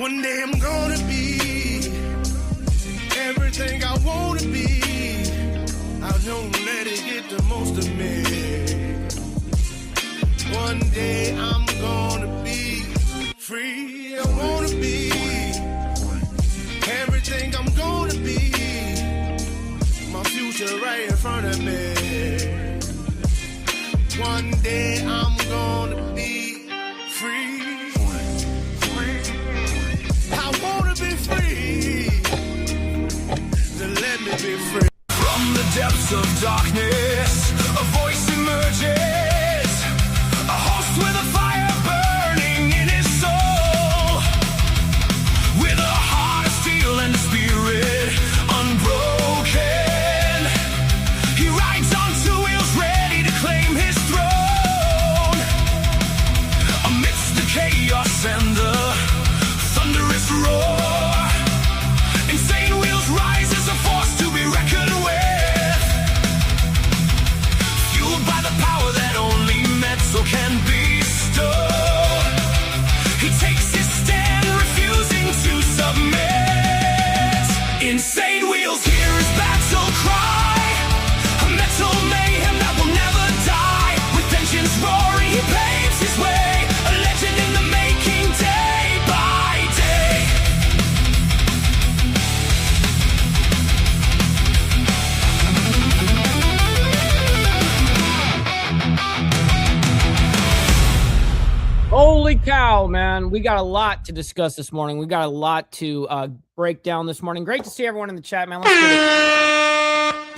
One day I'm gonna be everything I wanna be. I don't let it get the most of me. One day I'm gonna be free. I wanna be everything I'm gonna be. My future right in front of me. One day I'm gonna be free. I wanna be free. Then let me be free. From the depths of darkness, a voice emerges. A host with a fire burning in his soul. With a heart of steel and a spirit unbroken. He rides on two wheels ready to claim his throne. Amidst the chaos and the thunderous roar, insane wheels rise as a force to be reckoned with. Fueled by the power that only metal can bestow. He takes his stand, refusing to submit. Insane wheels hear his battle cry. A metal mayhem that will never die. With vengeance roaring, he paves his way. A legend in the making, day by day. Holy cow, man. We got a lot to discuss this morning. We got a lot to break down this morning. Great to see everyone in the chat, man. Let's get it.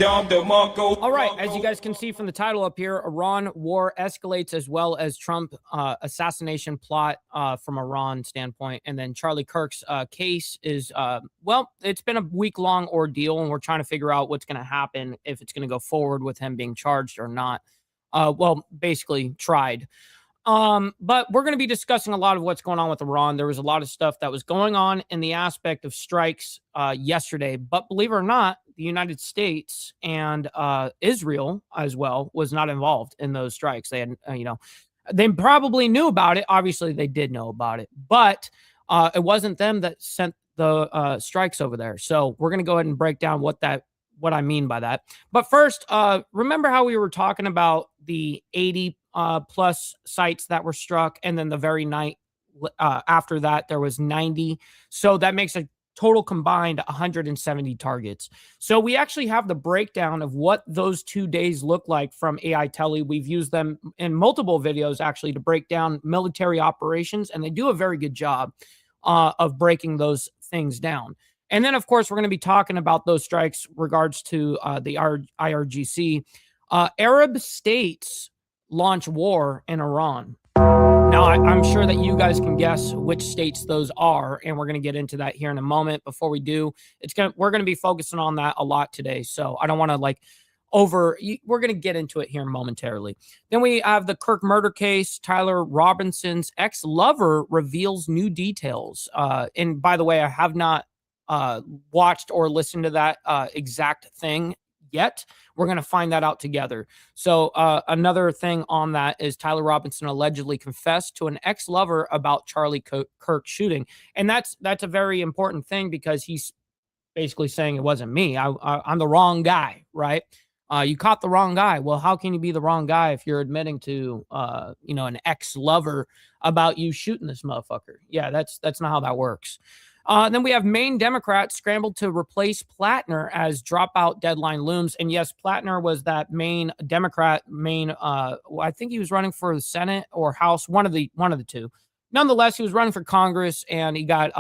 All right, as you guys can see from the title up here, Iran war escalates, as well as Trump assassination plot from Iran standpoint. And then Charlie Kirk's case is, well, it's been a week-long ordeal, and we're trying to figure out what's going to happen, if it's going to go forward with him being charged or not. Well, basically tried. But we're going to be discussing a lot of what's going on with Iran. There was a lot of stuff that was going on in the aspect of strikes yesterday, but believe it or not, the United States and Israel as well was not involved in those strikes. They had, they probably knew about it. Obviously they did know about it, but it wasn't them that sent the strikes over there. So we're going to go ahead and break down what I mean by that. But first, remember how we were talking about the 80 plus sites that were struck, and then the very night after that there was 90. So that makes a total combined 170 targets. So we actually have the breakdown of what those 2 days look like from AI Tele. We've used them in multiple videos actually to break down military operations, and they do a very good job of breaking those things down. And then, of course, we're going to be talking about those strikes regards to the IRGC. Arab states launch war in Iran. Now, I'm sure that you guys can guess which states those are, and we're going to get into that here in a moment. Before we do, we're going to be focusing on that a lot today, so I don't want to we're going to get into it here momentarily. Then we have the Kirk murder case. Tyler Robinson's ex-lover reveals new details. And by the way, I have not watched or listened to that exact thing yet. We're going to find that out together. So another thing on that is Tyler Robinson allegedly confessed to an ex-lover about Charlie Kirk shooting. And that's a very important thing, because he's basically saying it wasn't me. I'm the wrong guy, right? You caught the wrong guy. Well, how can you be the wrong guy if you're admitting to, an ex-lover about you shooting this motherfucker? Yeah, that's not how that works. Then we have Maine Democrats scrambled to replace Plattner as dropout deadline looms. And yes, Plattner was that Maine Democrat, I think he was running for the Senate or House, one of the two. Nonetheless, he was running for Congress, and he got,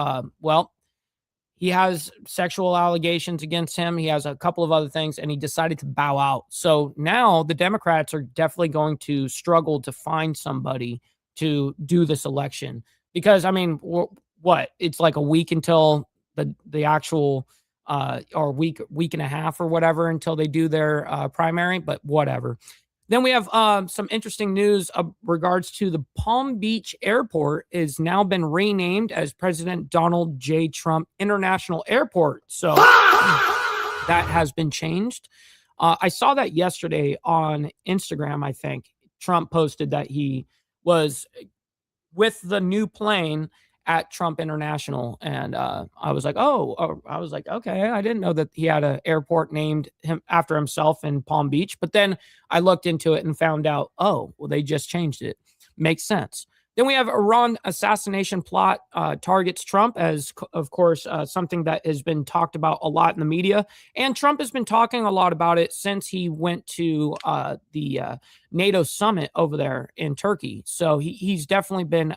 he has sexual allegations against him. He has a couple of other things, and he decided to bow out. So now the Democrats are definitely going to struggle to find somebody to do this election, because, I mean, what, it's like a week until the actual or week and a half or whatever until they do their primary, but whatever. Then we have some interesting news regards to the Palm Beach Airport is now been renamed as President Donald J. Trump International Airport. So that has been changed. I saw that yesterday on Instagram. I think Trump posted that he was with the new plane, at Trump International. And I was like, okay, I didn't know that he had an airport named him after himself in Palm Beach. But then I looked into it and found out, oh, well, they just changed it. Makes sense. Then we have Iran assassination plot targets Trump as, of course, something that has been talked about a lot in the media. And Trump has been talking a lot about it since he went to the NATO summit over there in Turkey. So he's definitely been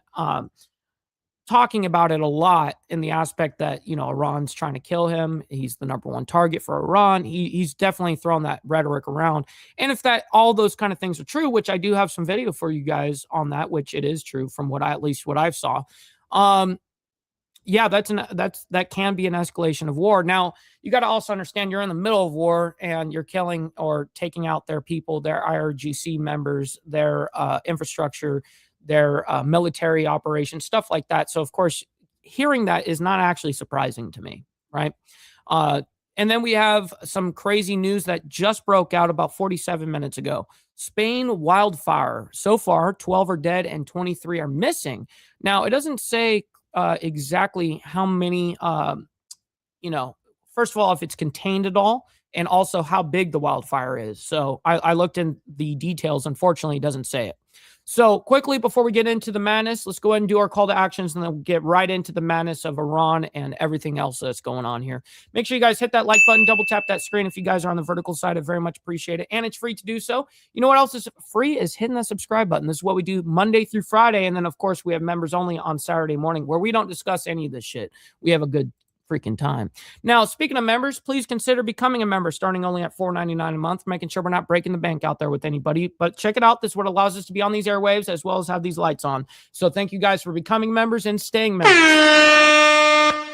talking about it a lot in the aspect that, you know, Iran's trying to kill him. He's the number one target for Iran. He's definitely thrown that rhetoric around. And if that all those kind of things are true, which I do have some video for you guys on that, which it is true from what I've saw. Yeah, that can be an escalation of war. Now, you got to also understand you're in the middle of war and you're killing or taking out their people, their IRGC members, their infrastructure, their military operations, stuff like that. So, of course, hearing that is not actually surprising to me, right? And then we have some crazy news that just broke out about 47 minutes ago. Spain wildfire. So far, 12 are dead and 23 are missing. Now, it doesn't say exactly how many, first of all, if it's contained at all, and also how big the wildfire is. So I looked in the details. Unfortunately, it doesn't say it. So quickly, before we get into the madness, let's go ahead and do our call to actions, and then we'll get right into the madness of Iran and everything else that's going on here. Make sure you guys hit that like button, double tap that screen. If you guys are on the vertical side, I very much appreciate it. And it's free to do so. You know what else is free is hitting that subscribe button. This is what we do Monday through Friday. And then, of course, we have members only on Saturday morning where we don't discuss any of this shit. We have a good freaking time. Now, speaking of members, please consider becoming a member starting only at $4.99 a month, making sure we're not breaking the bank out there with anybody. But check it out. This is what allows us to be on these airwaves as well as have these lights on. So thank you guys for becoming members and staying members.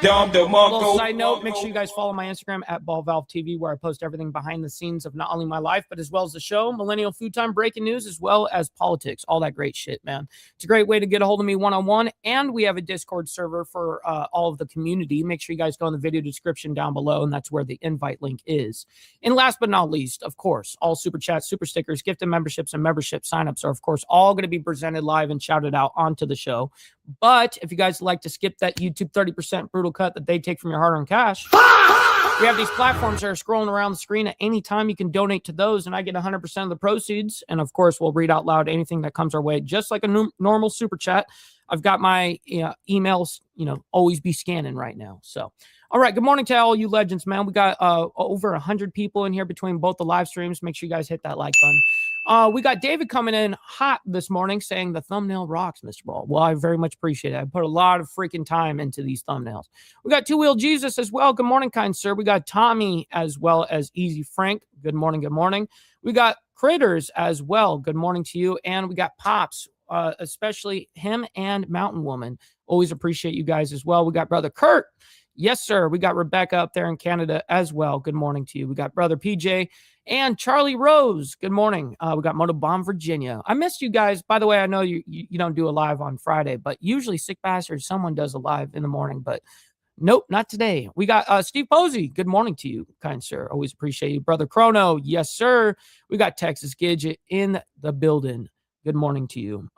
A little side note, make sure you guys follow my Instagram at BallValveTV, where I post everything behind the scenes of not only my life, but as well as the show, Millennial Food Time, breaking news, as well as politics, all that great shit, man. It's a great way to get a hold of me one-on-one, and we have a Discord server for all of the community. Make sure you guys go in the video description down below, and that's where the invite link is. And last but not least, of course, all super chats, super stickers, gifted memberships, and membership signups are, of course, all going to be presented live and shouted out onto the show. But if you guys like to skip that YouTube 30% brutal cut that they take from your hard-earned cash, we have these platforms that are scrolling around the screen at any time. You can donate to those, and I get 100% of the proceeds. And, of course, we'll read out loud anything that comes our way, just like a normal super chat. I've got my emails, always be scanning right now. So, all right, good morning to all you legends, man. We got over 100 people in here between both the live streams. Make sure you guys hit that like button. We got David coming in hot this morning saying the thumbnail rocks, Mr. Ball. Well, I very much appreciate it. I put a lot of freaking time into these thumbnails. We got Two Wheel Jesus as well. Good morning, kind sir. We got Tommy as well as Easy Frank. Good morning. Good morning. We got Critters as well. Good morning to you. And we got Pops, especially him and Mountain Woman. Always appreciate you guys as well. We got Brother Kirk. Yes, sir. We got Rebecca up there in Canada as well. Good morning to you. We got Brother PJ and Charlie Rose. Good morning. We got Motobomb, Virginia. I missed you guys. By the way, I know you don't do a live on Friday, but usually Sick Bastard, someone does a live in the morning, but nope, not today. We got Steve Posey. Good morning to you, kind sir. Always appreciate you. Brother Chrono. Yes, sir. We got Texas Gidget in the building. Good morning to you.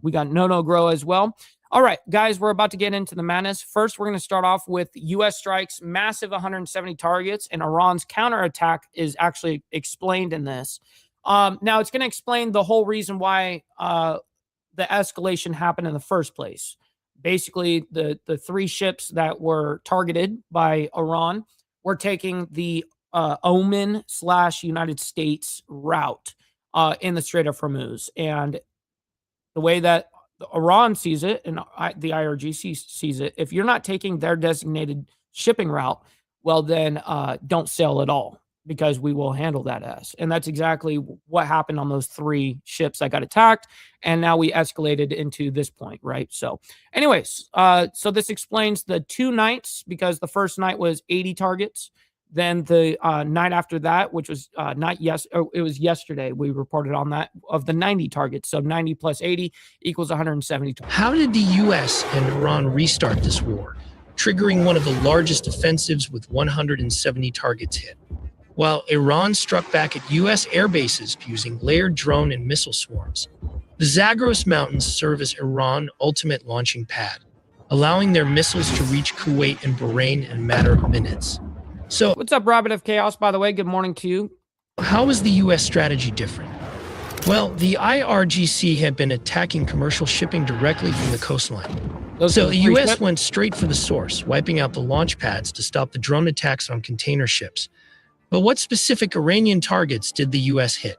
We got No Grow as well. All right, guys, we're about to get into the madness. First, we're going to start off with U.S. strikes, massive 170 targets, and Iran's counterattack is actually explained in this. Now, it's going to explain the whole reason why the escalation happened in the first place. Basically, the three ships that were targeted by Iran were taking the Oman/United States route in the Strait of Hormuz. And the way that Iran sees it and the IRGC sees it, if you're not taking their designated shipping route, well, then don't sail at all, because we will handle that as. And that's exactly what happened on those three ships that got attacked. And now we escalated into this point, right? So anyways, so this explains the 2 nights, because the first night was 80 targets. Then the night after that, which was it was yesterday, we reported on that, of the 90 targets. So 90 plus 80 equals 170. How did the U.S. and Iran restart this war, triggering one of the largest offensives with 170 targets hit? While Iran struck back at U.S. air bases using layered drone and missile swarms. The Zagros Mountains serve as Iran's ultimate launching pad. allowing their missiles to reach Kuwait and Bahrain in a matter of minutes. So, What's up, Rabbit of Chaos, by the way? Good morning to you. how is the U.S. strategy different? Well, the IRGC had been attacking commercial shipping directly from the coastline. So the U.S. went straight for the source, wiping out the launch pads to stop the drone attacks on container ships. But what specific Iranian targets did the U.S. hit?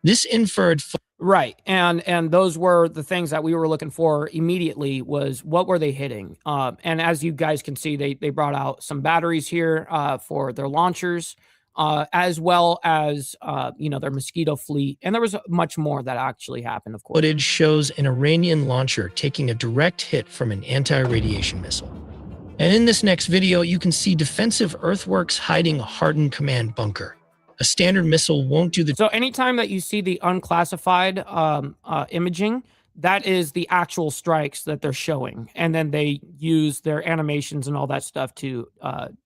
This inferred... Right, and those were the things that we were looking for immediately was what were they hitting? And as you guys can see, they brought out some batteries here for their launchers, as well as their Mosquito fleet, and there was much more that actually happened. Of course, footage shows an Iranian launcher taking a direct hit from an anti-radiation missile. And in this next video, you can see defensive earthworks hiding a hardened command bunker. A standard missile won't do the... So anytime that you see the unclassified imaging, that is the actual strikes that they're showing. And then they use their animations and all that stuff to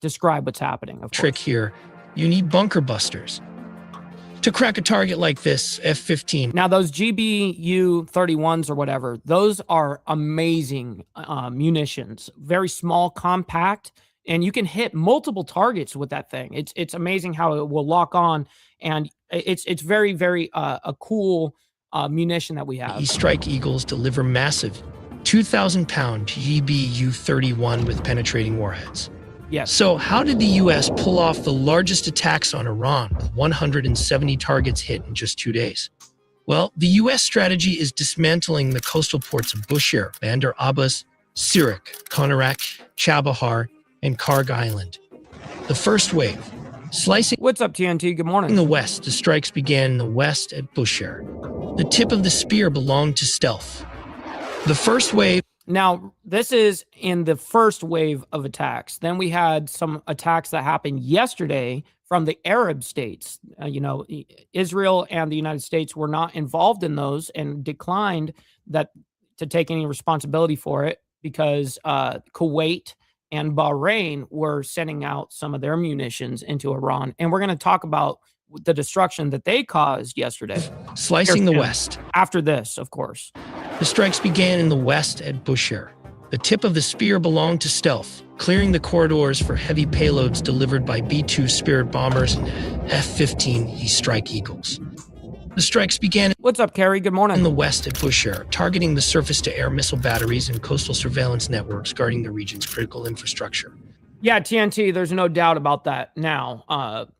describe what's happening. Trick here, you need bunker busters. To crack a target like this, F-15. Now, those GBU-31s or whatever, those are amazing munitions. Very small, compact, and you can hit multiple targets with that thing. It's amazing how it will lock on, and it's very, very a cool munition that we have. These Strike Eagles deliver massive 2,000-pound GBU-31 with penetrating warheads. Yes. So how did the U.S. pull off the largest attacks on Iran with 170 targets hit in just 2 days? Well, the U.S. strategy is dismantling the coastal ports of Bushehr, Bandar Abbas, Sirak, Konarak, Chabahar, and Karg Island. The first wave, slicing... What's up, TNT? Good morning. In the west, the strikes began in the west at Bushehr. The tip of the spear belonged to Stealth. The first wave... Now, this is in the first wave of attacks. Then we had some attacks that happened yesterday from the Arab states. Israel and the United States were not involved in those and declined to take any responsibility for it because Kuwait and Bahrain were sending out some of their munitions into Iran. And we're going to talk about the destruction that they caused yesterday. Slicing the west. After this, of course. The strikes began in the west at Bushehr. The tip of the spear belonged to Stealth, clearing the corridors for heavy payloads delivered by B-2 Spirit bombers and F-15 Strike Eagles. The strikes began... What's up, Carrie? Good morning. In the west at Bushehr, targeting the surface-to-air missile batteries and coastal surveillance networks guarding the region's critical infrastructure. Yeah, TNT, there's no doubt about that now.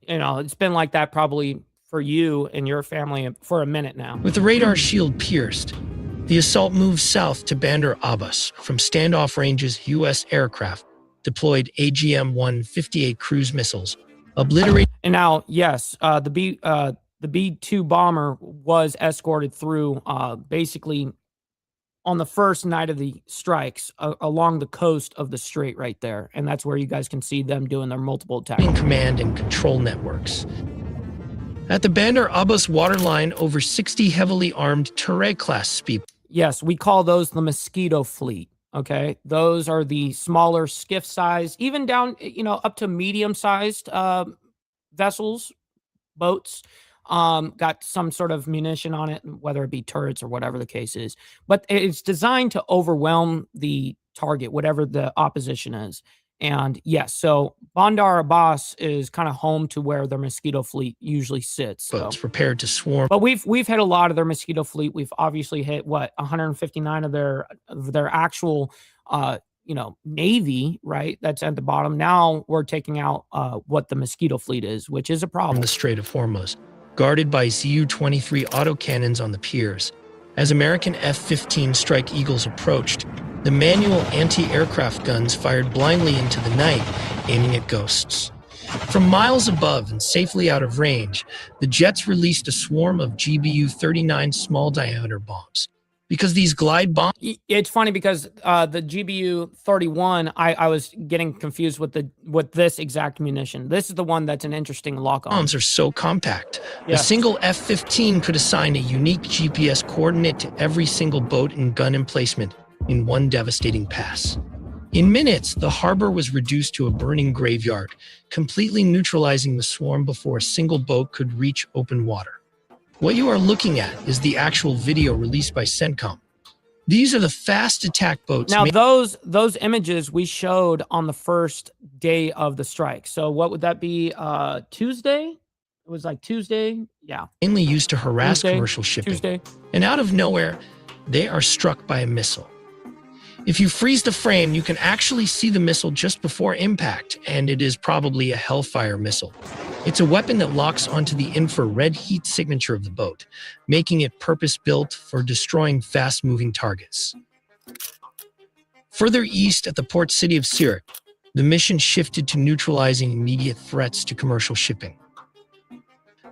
It's been like that probably for you and your family for a minute now. With the radar shield pierced, the assault moved south to Bandar Abbas. From standoff ranges, U.S. aircraft deployed AGM-158 cruise missiles, obliterating... And now, yes, the B-2 bomber was escorted through basically on the first night of the strikes along the coast of the strait right there. And that's where you guys can see them doing their multiple attacks. Command and control networks. At the Bandar Abbas waterline, over 60 heavily armed Tariffs speed. Yes, we call those the Mosquito fleet. Okay, those are the smaller skiff size, even down, up to medium-sized vessels, boats. Got some sort of munition on it, whether it be turrets or whatever the case is. But it's designed to overwhelm the target, whatever the opposition is. And yes, so Bandar Abbas is kind of home to where their Mosquito fleet usually sits. Boats prepared to swarm. But we've hit a lot of their Mosquito fleet. We've obviously hit 159 of their actual Navy, right? That's at the bottom. Now we're taking out what the Mosquito fleet is, which is a problem. From the Strait of Hormuz, guarded by Zu-23 autocannons on the piers. As American F-15 Strike Eagles approached, the manual anti-aircraft guns fired blindly into the night, aiming at ghosts. From miles above and safely out of range, the jets released a swarm of GBU-39 small-diameter bombs. Because these glide bombs... It's funny because the GBU-31, I was getting confused with this exact munition. This is the one that's an interesting lock-on. Bombs are so compact. Yes. A single F-15 could assign a unique GPS coordinate to every single boat and gun emplacement in one devastating pass. In minutes, the harbor was reduced to a burning graveyard, completely neutralizing the swarm before a single boat could reach open water. What you are looking at is the actual video released by CENTCOM. These are the fast attack boats. Now, those images we showed on the first day of the strike. So what would that be? Tuesday? It was like Tuesday. Yeah. Mainly used to harass Tuesday, commercial shipping. Tuesday. And out of nowhere, they are struck by a missile. If you freeze the frame, you can actually see the missile just before impact, and it is probably a Hellfire missile. It's a weapon that locks onto the infrared heat signature of the boat, making it purpose-built for destroying fast-moving targets. Further east at the port city of Sirak, the mission shifted to neutralizing immediate threats to commercial shipping.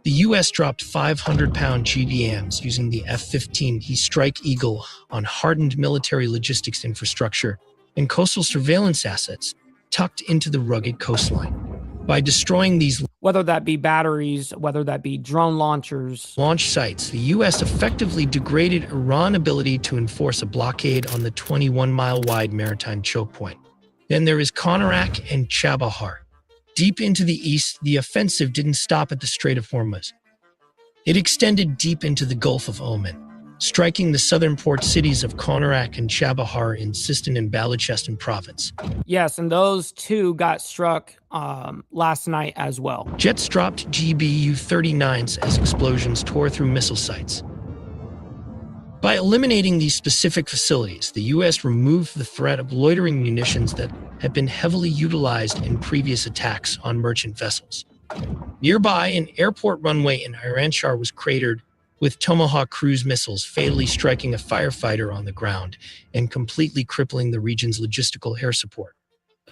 The U.S. dropped 500-pound GDMs using the F-15E Strike Eagle on hardened military logistics infrastructure and coastal surveillance assets tucked into the rugged coastline. By destroying these, whether that be batteries, whether that be drone launchers, launch sites, the U.S. effectively degraded Iran's ability to enforce a blockade on the 21-mile-wide maritime choke point. Then there is Konarak and Chabahar. Deep into the east, the offensive didn't stop at the Strait of Hormuz. It extended deep into the Gulf of Oman, striking the southern port cities of Konarak and Chabahar in Sistan and Balochistan province. Yes, and those two got struck last night as well. Jets dropped GBU-39s as explosions tore through missile sites. By eliminating these specific facilities, the U.S. removed the threat of loitering munitions that had been heavily utilized in previous attacks on merchant vessels. Nearby, an airport runway in Iranshar was cratered, with Tomahawk cruise missiles fatally striking a firefighter on the ground and completely crippling the region's logistical air support.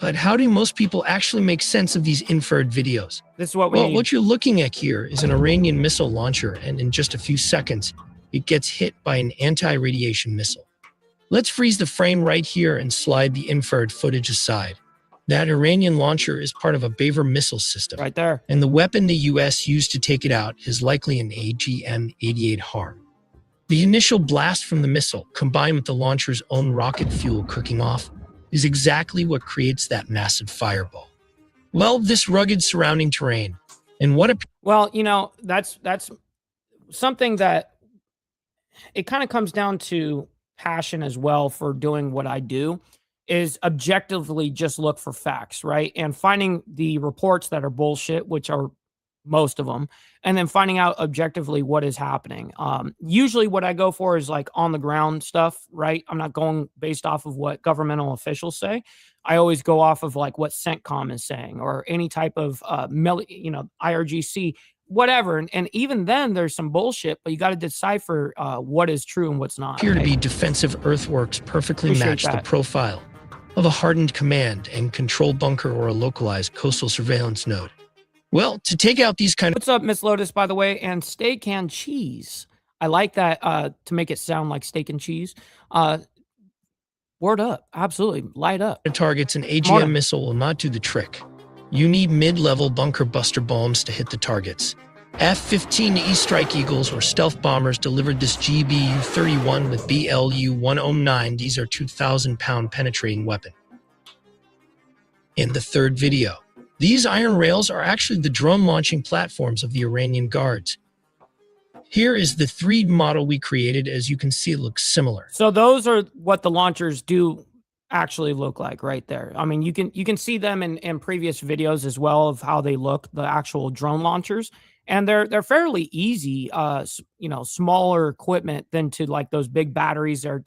But how do most people actually make sense of these infrared videos? This is what we need. What you're looking at here is an Iranian missile launcher, and in just a few seconds, it gets hit by an anti-radiation missile. Let's freeze the frame right here and slide the infrared footage aside. That Iranian launcher is part of a Baver missile system. Right there. And the weapon the U.S. used to take it out is likely an AGM-88 HAR. The initial blast from the missile, combined with the launcher's own rocket fuel cooking off, is exactly what creates that massive fireball. Well, this rugged surrounding terrain, and what a... Well, you know, that's something that it kind of comes down to passion as well for doing what I do, is objectively just look for facts, right? And finding the reports that are bullshit, which are most of them, and then finding out objectively what is happening. Usually what I go for is like on the ground stuff, right? I'm not going based off of what governmental officials say. I always go off of like what CENTCOM is saying or any type of, IRGC, whatever. And even then there's some bullshit, but you got to decipher what is true and what's not. Appear to be defensive earthworks perfectly match the profile of a hardened command and control bunker or a localized coastal surveillance node. Well, to take out these kind of... What's up, Miss Lotus, by the way, and steak and cheese. I like that to make it sound like steak and cheese. Word up. Absolutely. Light up. Targets, an AGM missile will not do the trick. You need mid-level bunker buster bombs to hit the targets. F-15E Strike Eagles or stealth bombers delivered this GBU-31 with BLU-109. These are 2,000-pound penetrating weapon. In the third video, these iron rails are actually the drone launching platforms of the Iranian Guards. Here is the 3D model we created. As you can see, it looks similar. So those are what the launchers do actually look like right there. I mean, you can see them in previous videos as well of how they look, the actual drone launchers. And they're fairly easy, smaller equipment than to like those big batteries or,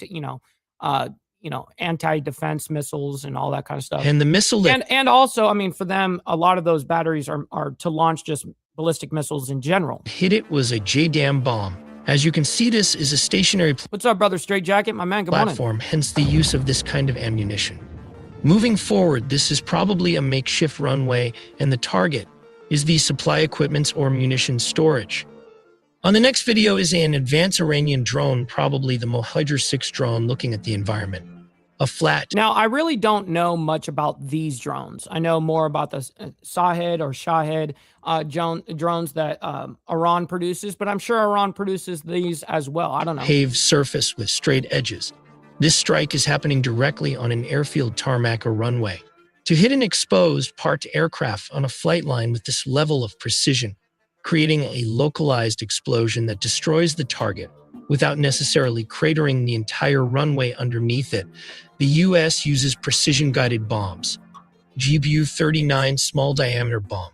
anti-defense missiles and all that kind of stuff. And the missile and also, I mean, for them, a lot of those batteries are to launch just ballistic missiles in general. Hit it was a JDAM bomb. As you can see, this is a stationary What's up, brother Straight Jacket? My man, good morning. Platform, hence the use of this kind of ammunition. Moving forward, this is probably a makeshift runway, and the target is the supply equipments or munitions storage. On the next video is an advanced Iranian drone, probably the Mohider 6 drone, looking at the environment. A flat. Now, I really don't know much about these drones. I know more about the Shahed or Shahed drones that Iran produces, but I'm sure Iran produces these as well. I don't know. Paved surface with straight edges. This strike is happening directly on an airfield tarmac or runway. To hit an exposed, parked aircraft on a flight line with this level of precision, creating a localized explosion that destroys the target without necessarily cratering the entire runway underneath it. The U.S. uses precision-guided bombs, GBU-39 small-diameter bomb.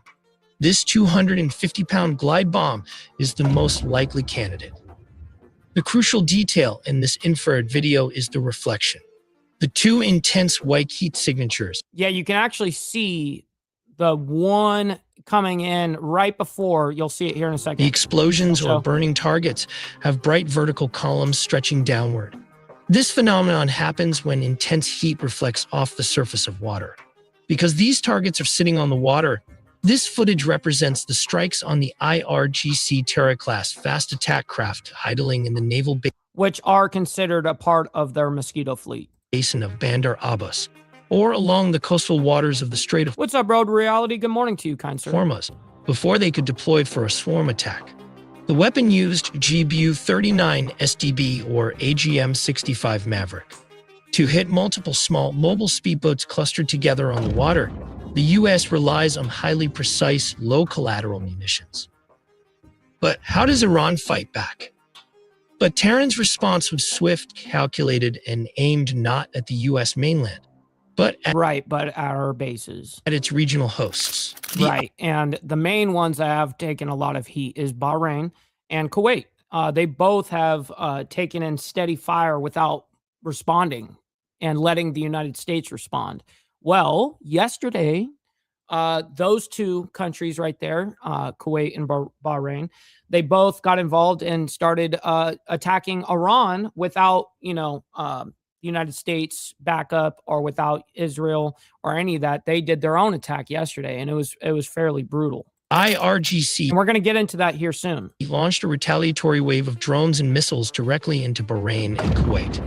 This 250-pound glide bomb is the most likely candidate. The crucial detail in this infrared video is the reflection. The two intense white heat signatures. Yeah, you can actually see the one coming in right before. You'll see it here in a second. The explosions or burning targets have bright vertical columns stretching downward. This phenomenon happens when intense heat reflects off the surface of water. Because these targets are sitting on the water, this footage represents the strikes on the IRGC Terra-class fast attack craft idling in the naval which are considered a part of their Mosquito fleet. Basin of Bandar Abbas, or along the coastal waters of the Strait of What's up, Road Reality? Good morning to you, kind sir. Hormuz, before they could deploy for a swarm attack. The weapon used GBU-39 SDB or AGM-65 Maverick. To hit multiple small mobile speedboats clustered together on the water, the U.S. relies on highly precise, low-collateral munitions. But how does Iran fight back? But Tehran's response was swift, calculated, and aimed not at the U.S. mainland, but at our bases. At its regional hosts. Right, and the main ones that have taken a lot of heat is Bahrain and Kuwait. They both have taken in steady fire without responding and letting the United States respond. Well, yesterday, those two countries right there, Kuwait and Bahrain, they both got involved and started attacking Iran without, United States backup or without Israel or any of that. They did their own attack yesterday, and it was fairly brutal. IRGC, and we're going to get into that here soon, launched a retaliatory wave of drones and missiles directly into Bahrain and Kuwait.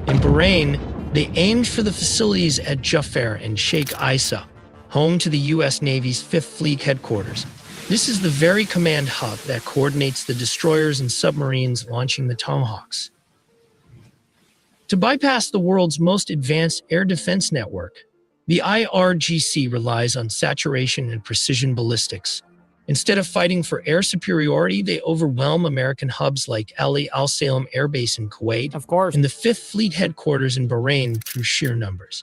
In Bahrain, they aimed for the facilities at Jafar and Sheikh Isa, home to the U.S. Navy's 5th Fleet headquarters. This is the very command hub that coordinates the destroyers and submarines launching the Tomahawks. To bypass the world's most advanced air defense network, the IRGC relies on saturation and precision ballistics. Instead of fighting for air superiority, they overwhelm American hubs like Ali Al Salem Air Base in Kuwait, of course, and the 5th Fleet headquarters in Bahrain through sheer numbers.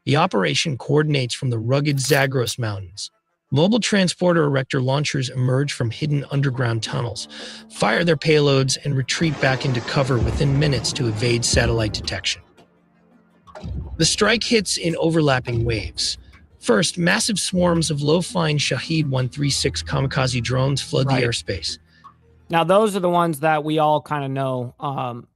The operation coordinates from the rugged Zagros Mountains. Mobile transporter erector launchers emerge from hidden underground tunnels, fire their payloads, and retreat back into cover within minutes to evade satellite detection. The strike hits in overlapping waves. First, massive swarms of low-flying Shahed 136 kamikaze drones flood the airspace. Now, those are the ones that we all kind of know.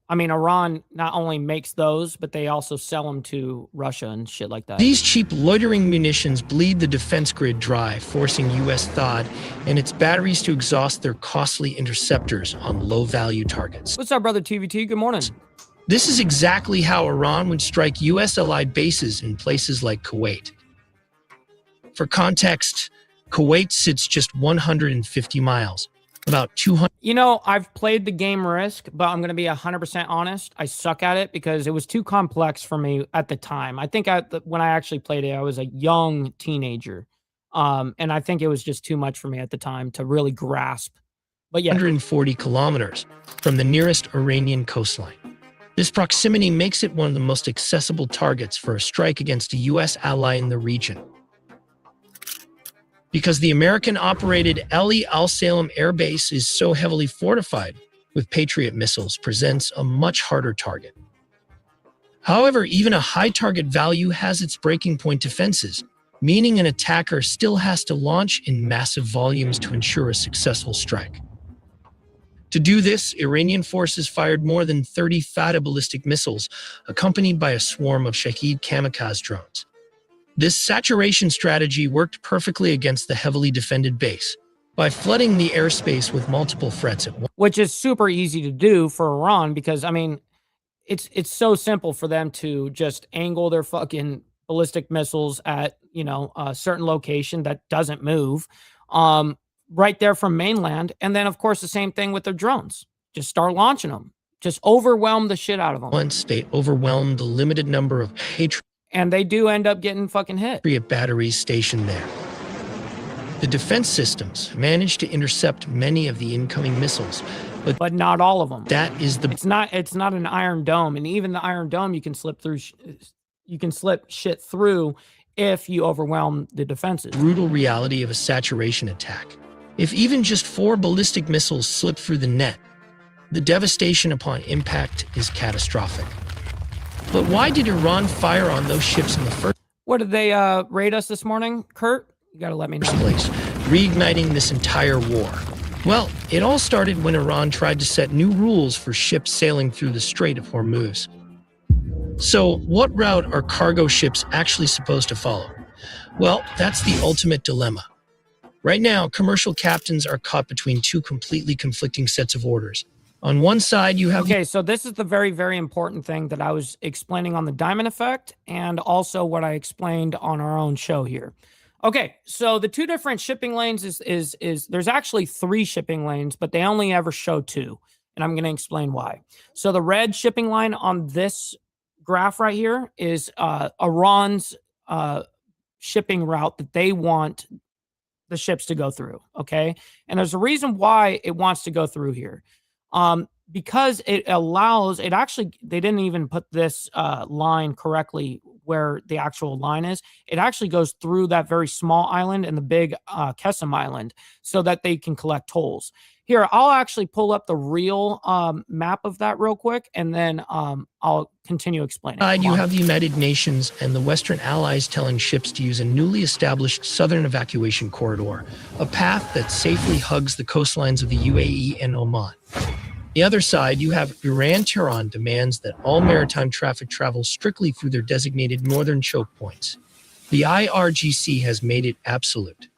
Iran not only makes those, but they also sell them to Russia and shit like that. These cheap loitering munitions bleed the defense grid dry, forcing U.S. THAAD and its batteries to exhaust their costly interceptors on low-value targets. What's up, brother TVT? Good morning. This is exactly how Iran would strike U.S. allied bases in places like Kuwait. For context, Kuwait sits just 150 miles, about 200. I've played the game Risk, but I'm going to be 100% honest. I suck at it because it was too complex for me at the time. I think when I actually played it, I was a young teenager. And I think it was just too much for me at the time to really grasp. But yeah. 140 kilometers from the nearest Iranian coastline. This proximity makes it one of the most accessible targets for a strike against a U.S. ally in the region. Because the American-operated Ali Al Salem Air Base is so heavily fortified with Patriot missiles, presents a much harder target. However, even a high target value has its breaking point defenses, meaning an attacker still has to launch in massive volumes to ensure a successful strike. To do this, Iranian forces fired more than 30 Fata ballistic missiles, accompanied by a swarm of Shahed kamikaze drones. This saturation strategy worked perfectly against the heavily defended base by flooding the airspace with multiple threats at once. Which is super easy to do for Iran because, it's so simple for them to just angle their fucking ballistic missiles at, a certain location that doesn't move right there from mainland. And then, of course, the same thing with their drones. Just start launching them. Just overwhelm the shit out of them. Once they overwhelmed the limited number of Patriot and they do end up getting fucking hit. Batteries stationed there. The defense systems managed to intercept many of the incoming missiles, but not all of them. That is the It's not an Iron Dome, and even the Iron Dome you can slip through. You can slip shit through if you overwhelm the defenses. brutal reality of a saturation attack. If even just 4 ballistic missiles slip through the net, the devastation upon impact is catastrophic. But why did Iran fire on those ships in the first What did they raid us this morning, Kurt? You got to let me know. place, reigniting this entire war? Well, it all started when Iran tried to set new rules for ships sailing through the Strait of Hormuz. So, what route are cargo ships actually supposed to follow? Well, that's the ultimate dilemma. Right now, commercial captains are caught between 2 completely conflicting sets of orders. On one side, you have Okay, so this is the very, very important thing that I was explaining on the diamond effect and also what I explained on our own show here. Okay, so the 2 different shipping lanes is there's actually 3 shipping lanes, but they only ever show 2, and I'm going to explain why. So the red shipping line on this graph right here is Iran's shipping route that they want the ships to go through, okay? And there's a reason why it wants to go through here. Because it allows, it actually, they didn't even put this line correctly where the actual line is. It actually goes through that very small island and the big Kesem Island so that they can collect tolls. Here, I'll actually pull up the real map of that real quick, and then I'll continue explaining. You have the United Nations and the Western allies telling ships to use a newly established southern evacuation corridor, a path that safely hugs the coastlines of the UAE and Oman. The other side, you have Iran-Tehran demands that all maritime traffic travel strictly through their designated northern choke points. The IRGC has made it absolute.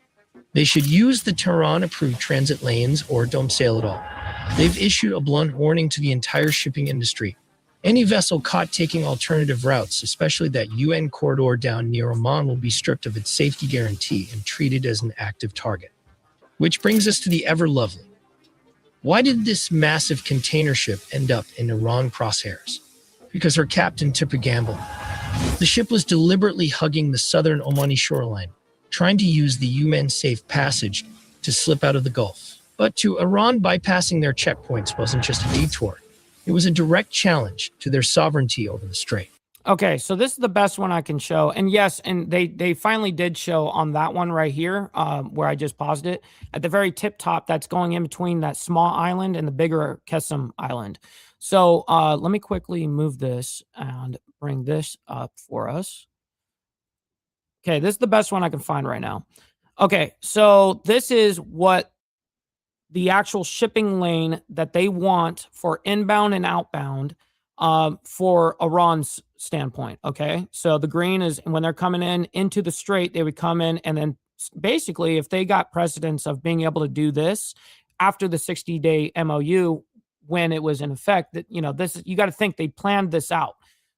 They should use the Tehran-approved transit lanes or don't sail at all. They've issued a blunt warning to the entire shipping industry. Any vessel caught taking alternative routes, especially that UN corridor down near Oman, will be stripped of its safety guarantee and treated as an active target. Which brings us to the ever-lovely. Why did this massive container ship end up in Iran crosshairs? Because her captain took a gamble. The ship was deliberately hugging the southern Omani shoreline, trying to use the UN-safe passage to slip out of the Gulf. But to Iran, bypassing their checkpoints wasn't just a detour. It was a direct challenge to their sovereignty over the strait. Okay, so this is the best one I can show. And yes, and they finally did show on that one right here, where I just paused it, at the very tip top, that's going in between that small island and the bigger Kesem Island. So let me quickly move this and bring this up for us. Okay, this is the best one I can find right now. Okay, so this is what the actual shipping lane that they want for inbound and outbound for Iran's standpoint. Okay, so the green is when they're coming in into the strait, they would come in, and then basically, if they got precedence of being able to do this after the 60-day MOU when it was in effect, that this, you got to think they planned this out.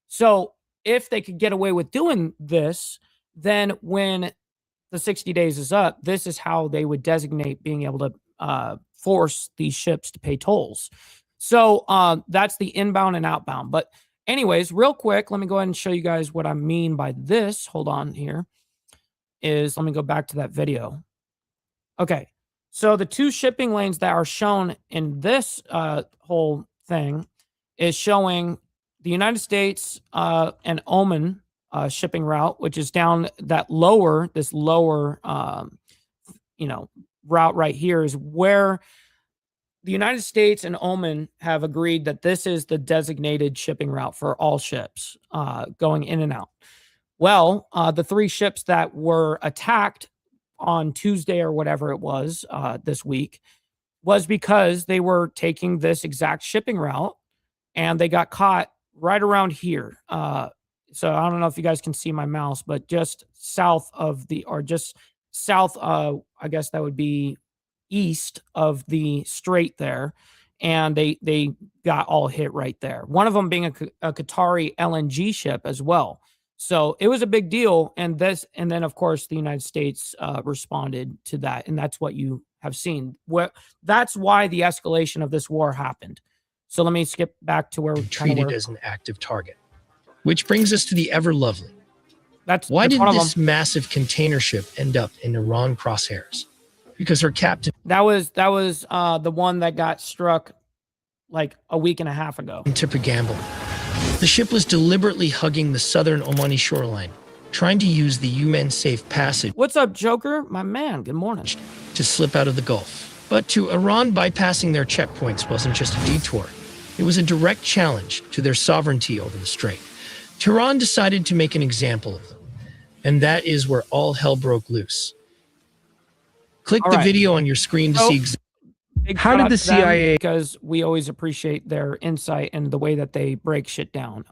So if they could get away with doing this, then when the 60 days is up, this is how they would designate being able to force these ships to pay tolls. So that's the inbound and outbound. But anyways, real quick, let me go ahead and show you guys what I mean by this. Hold on here. Let me go back to that video. Okay. So the 2 shipping lanes that are shown in this whole thing is showing the United States and Oman shipping route, which is down that lower, route right here is where the United States and Oman have agreed that this is the designated shipping route for all ships going in and out. Well, the 3 ships that were attacked on Tuesday or whatever it was this week was because they were taking this exact shipping route and they got caught right around here. So I don't know if you guys can see my mouse, but just south of I guess that would be east of the strait there. And they got all hit right there. One of them being a Qatari LNG ship as well. So it was a big deal. And then of course the United States responded to that. And that's what you have seen. That's why the escalation of this war happened. So let me skip back to where we treated as an active target. Which brings us to the ever-lovely. Why did this massive container ship end up in Iran crosshairs? Because her captain... That was the one that got struck like a week and a half ago. To pregamble. The ship was deliberately hugging the southern Omani shoreline, trying to use the UN safe passage. What's up, Joker? My man, good morning. To slip out of the Gulf. But to Iran, bypassing their checkpoints wasn't just a detour. It was a direct challenge to their sovereignty over the strait. Tehran decided to make an example of them. And that is where all hell broke loose. Click the video on your screen to see exactly. How did the CIA? Because we always appreciate their insight and the way that they break shit down.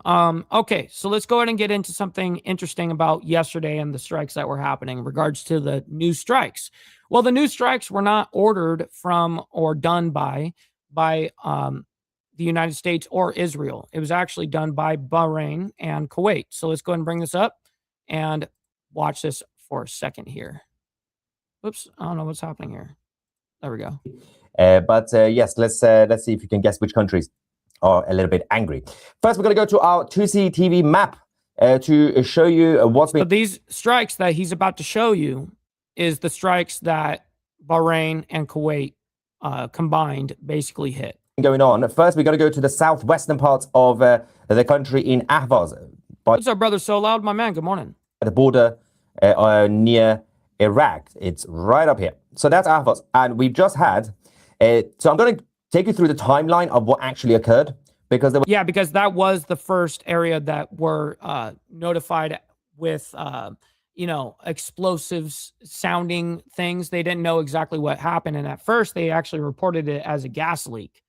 Okay, so let's go ahead and get into something interesting about yesterday and the strikes that were happening in regards to the new strikes. Well, the new strikes were not ordered from or done by the United States or Israel. It was actually done by Bahrain and Kuwait. So let's go ahead and bring this up and watch this for a second here. Oops, I don't know what's happening here. There we go. Yes, let's see if you can guess which countries are a little bit angry. First, we're going to go to our 2CTV map to show you what's been... So these strikes that he's about to show you is the strikes that Bahrain and Kuwait combined basically hit. Going on. First, we're going to go to the southwestern parts of the country in Ahvaz. What's up, brother? So loud, my man. Good morning. At the border near Iraq. It's right up here. So that's Ahvaz. And we've just had... so I'm going to take you through the timeline of what actually occurred, because there was... Yeah, because that was the first area that were notified with, explosives sounding things. They didn't know exactly what happened. And at first, they actually reported it as a gas leak,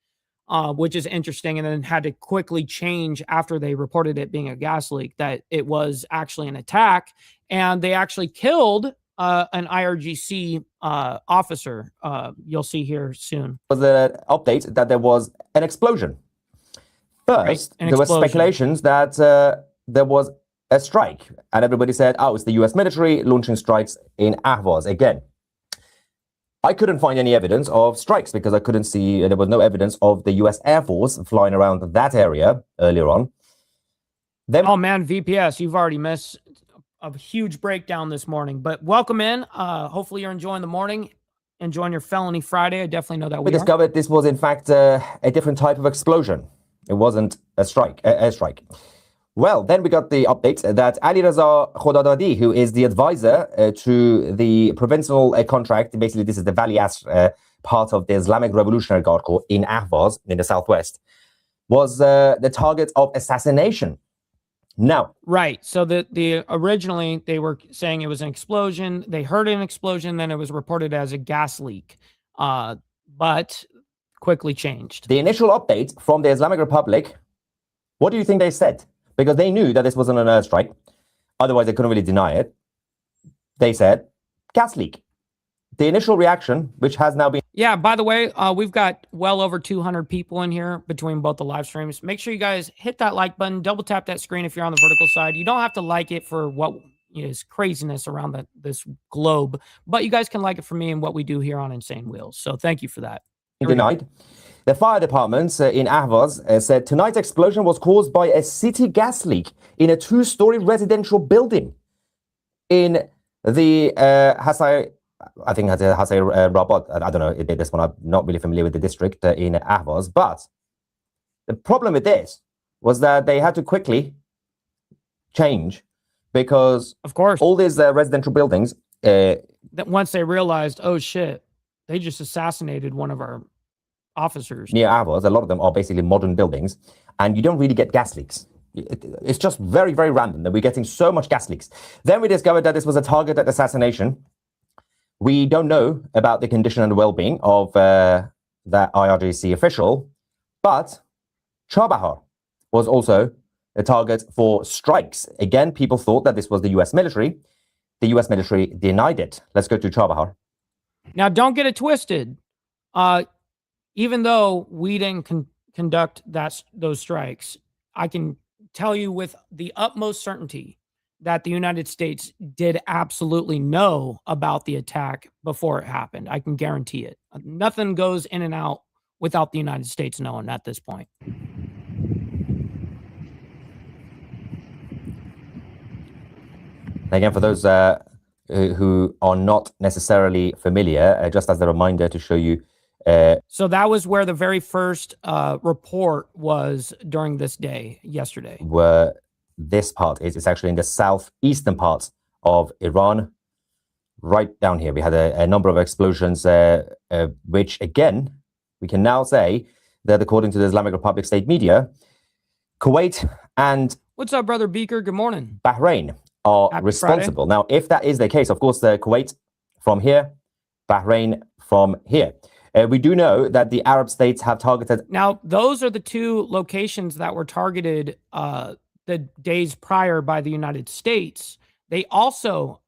which is interesting. And then had to quickly change after they reported it being a gas leak that it was actually an attack. And they actually killed an IRGC officer. You'll see here soon. Was an update that there was an explosion. First, right, there were speculations that there was a strike, and everybody said, "Oh, it's the U.S. military launching strikes in Ahvaz again." I couldn't find any evidence of strikes because I couldn't see. There was no evidence of the U.S. Air Force flying around that area earlier on. Then, oh man, VPS, you've already missed a huge breakdown this morning, but welcome in. Hopefully you're enjoying the morning, enjoying your felony Friday. I definitely know that we discovered this was in fact a different type of explosion. It wasn't a strike, airstrike. Well, then we got the update that Ali Raza Khodadadi, who is the advisor to the provincial contract, basically this is the Valley part of the Islamic Revolutionary Guard Corps in Ahvaz in the southwest, was the target of assassination. Now, right. So the originally they were saying it was an explosion. They heard an explosion, then it was reported as a gas leak, but quickly changed. The initial update from the Islamic Republic, what do you think they said? Because they knew that this wasn't an airstrike. Otherwise, they couldn't really deny it. They said gas leak. The initial reaction, which has now been... Yeah, by the way, we've got well over 200 people in here between both the live streams. Make sure you guys hit that like button, double tap that screen if you're on the vertical side. You don't have to like it for what is craziness around this globe, but you guys can like it for me and what we do here on Insane Wheels. So thank you for that. Denied. The fire department in Ahvaz said tonight's explosion was caused by a city gas leak in a 2-story residential building in the I think Hasay Rabat. I don't know this one. I'm not really familiar with the district in Ahvaz. But the problem with this was that they had to quickly change because, of course, all these residential buildings. That once they realized, oh shit, they just assassinated one of our officers near Ahvaz. A lot of them are basically modern buildings, and you don't really get gas leaks. It's just very, very random that we're getting so much gas leaks. Then we discovered that this was a targeted assassination. We don't know about the condition and well-being of that IRGC official, but Chabahar was also a target for strikes. Again, people thought that this was the U.S. military. The U.S. military denied it. Let's go to Chabahar. Now, don't get it twisted. Even though we didn't conduct those strikes, I can tell you with the utmost certainty that the United States did absolutely know about the attack before it happened. I can guarantee it. Nothing goes in and out without the United States knowing at this point. Again, for those who are not necessarily familiar, just as a reminder to show you So that was where the very first report was during this day, yesterday. Where this part is, it's actually in the southeastern part of Iran, right down here. We had a number of explosions, which again, we can now say that according to the Islamic Republic state media, Kuwait and what's up, brother Beaker? Good morning. Bahrain are Happy responsible. Friday. Now, if that is the case, of course, the Kuwait from here, Bahrain from here. We do know that the Arab states have targeted. Now, those are the two locations that were targeted the days prior by the United States. They also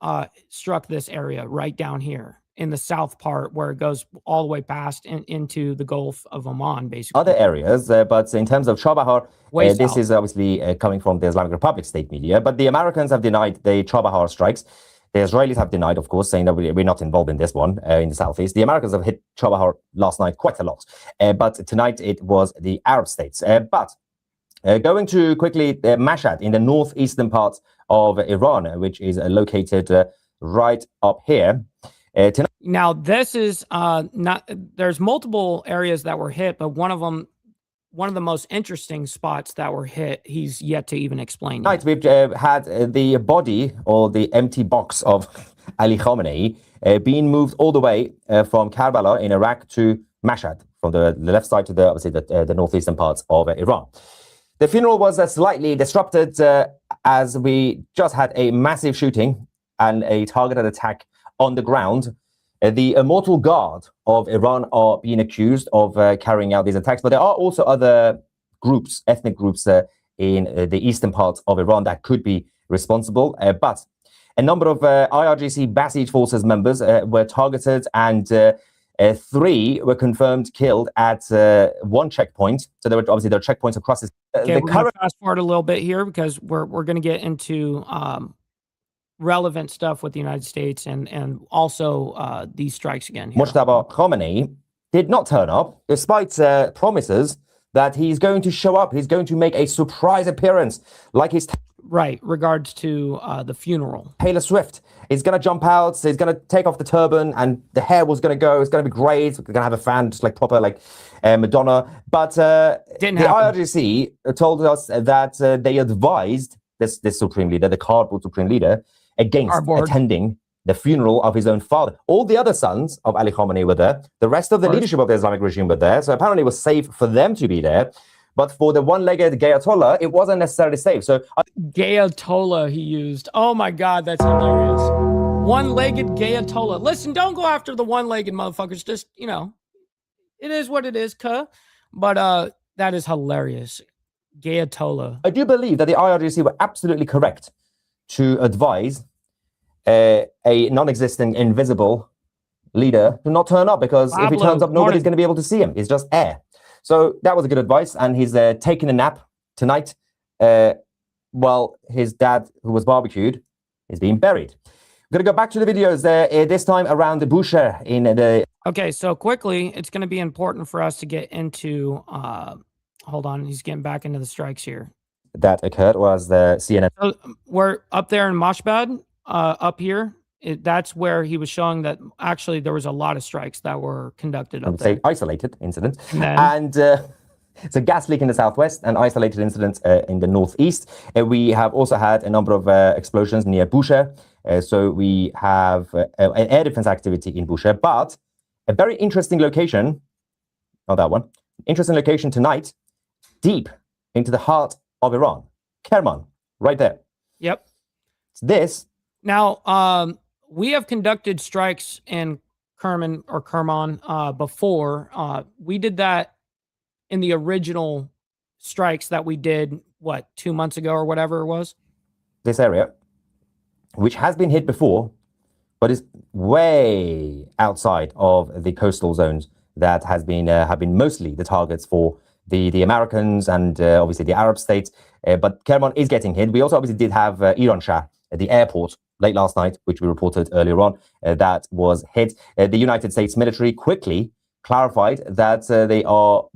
struck this area right down here in the south part where it goes all the way past into the Gulf of Oman, basically. Other areas, but in terms of Chabahar, this is obviously coming from the Islamic Republic state media, but the Americans have denied the Chabahar strikes. The Israelis have denied, of course, saying that we're not involved in this one in the southeast. The Americans have hit Chabahar last night quite a lot, but tonight it was the Arab states. But going to quickly Mashhad in the northeastern part of Iran, which is located right up here. Now, this is not, there's multiple areas that were hit, but one of the most interesting spots that were hit, he's yet to even explain. Tonight, we've had the body or the empty box of Ali Khamenei being moved all the way from Karbala in Iraq to Mashhad, from the left side to the, obviously, the northeastern parts of Iran. The funeral was slightly disrupted as we just had a massive shooting and a targeted attack on the ground. The Immortal Guard of Iran are being accused of carrying out these attacks, but there are also other groups, ethnic groups in the eastern parts of Iran that could be responsible. But a number of IRGC Basij forces members were targeted, and 3 were confirmed killed at one checkpoint. So there were checkpoints across this. Okay, we're going to fast forward a little bit here because we're going to get into relevant stuff with the United States and also these strikes again. Mojtaba Khamenei did not turn up, despite promises that he's going to show up. He's going to make a surprise appearance, like his right. Regards to the funeral, Taylor Swift is going to jump out. So he's going to take off the turban, and the hair was going to go. It's going to be great. We're going to have a fan, just like proper, like Madonna. But the IRGC told us that they advised this supreme leader, the cardboard supreme leader, against attending the funeral of his own father. All the other sons of Ali Khamenei were there. The rest of the leadership of the Islamic regime were there. So apparently it was safe for them to be there. But for the one-legged Gayatollah, it wasn't necessarily safe. So Gayatollah he used. Oh my God, that's hilarious. One-legged Gayatollah. Listen, don't go after the one-legged motherfuckers. Just, you know, it is what it is, but that is hilarious. Gayatollah. I do believe that the IRGC were absolutely correct to advise a non-existent, invisible leader to not turn up, because if he turns up, nobody's going to be able to see him. It's just air. So that was a good advice, and he's taking a nap tonight while his dad, who was barbecued, is being buried. We're going to go back to the videos this time around the Bushehr in the... Okay, so quickly, it's going to be important for us to get into... hold on, he's getting back into the strikes here. That occurred was the CNN. So we're up there in Mashhad, up here. That's where he was showing that actually there was a lot of strikes that were conducted up there. Isolated incidents. And it's a gas leak in the southwest and isolated incidents in the northeast. We have also had a number of explosions near Bushehr. So we have an air defense activity in Bushehr, but a very interesting location, not that one, interesting location tonight, deep into the heart of Iran, Kerman, right there. Yep. It's this. Now, we have conducted strikes in Kerman before. We did that in the original strikes that we did, 2 months ago or whatever it was? This area, which has been hit before, but is way outside of the coastal zones that has been have been mostly the targets for the Americans and obviously the Arab states. But Kerman is getting hit. We also obviously did have Iran Shah at the airport late last night, which we reported earlier on, that was hit. The United States military quickly clarified that they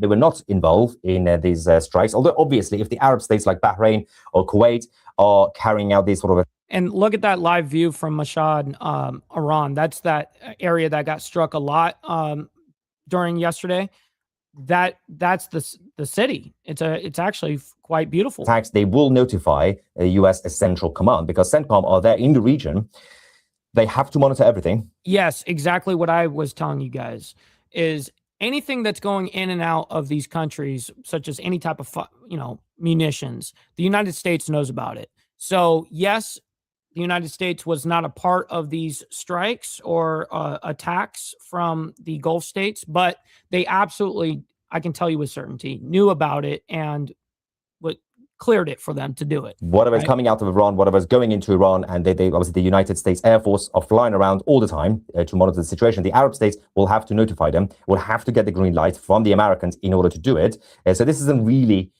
were not involved in these strikes. Although obviously, if the Arab states like Bahrain or Kuwait are carrying out these sort of... And look at that live view from Mashhad, Iran. That's that area that got struck a lot during yesterday. That's the city. It's actually quite beautiful. Attacks, they will notify a U.S. Central Command because CENTCOM are there in the region. They have to monitor everything. Yes, exactly what I was telling you guys is anything that's going in and out of these countries, such as any type of, munitions, the United States knows about it. So yes, the United States was not a part of these strikes or attacks from the Gulf states, but they absolutely, I can tell you with certainty, knew about it and what cleared it for them to do it. Whatever's coming out of Iran, whatever's going into Iran, and they obviously the United States Air Force are flying around all the time to monitor the situation. The Arab states will have to notify them, will have to get the green light from the Americans in order to do it. So this isn't really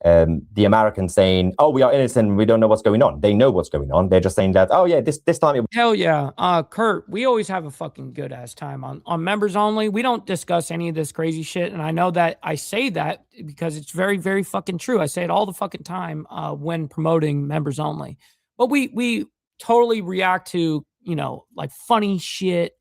the Americans saying, "Oh, we are innocent, we don't know what's going on." They know what's going on. They're just saying that, "Oh yeah, this time." Hell yeah, Kurt. We always have a fucking good ass time on members only. We don't discuss any of this crazy shit, and I know that I say that because it's very, very fucking true. I say it all the fucking time when promoting members only. But we totally react to like funny shit,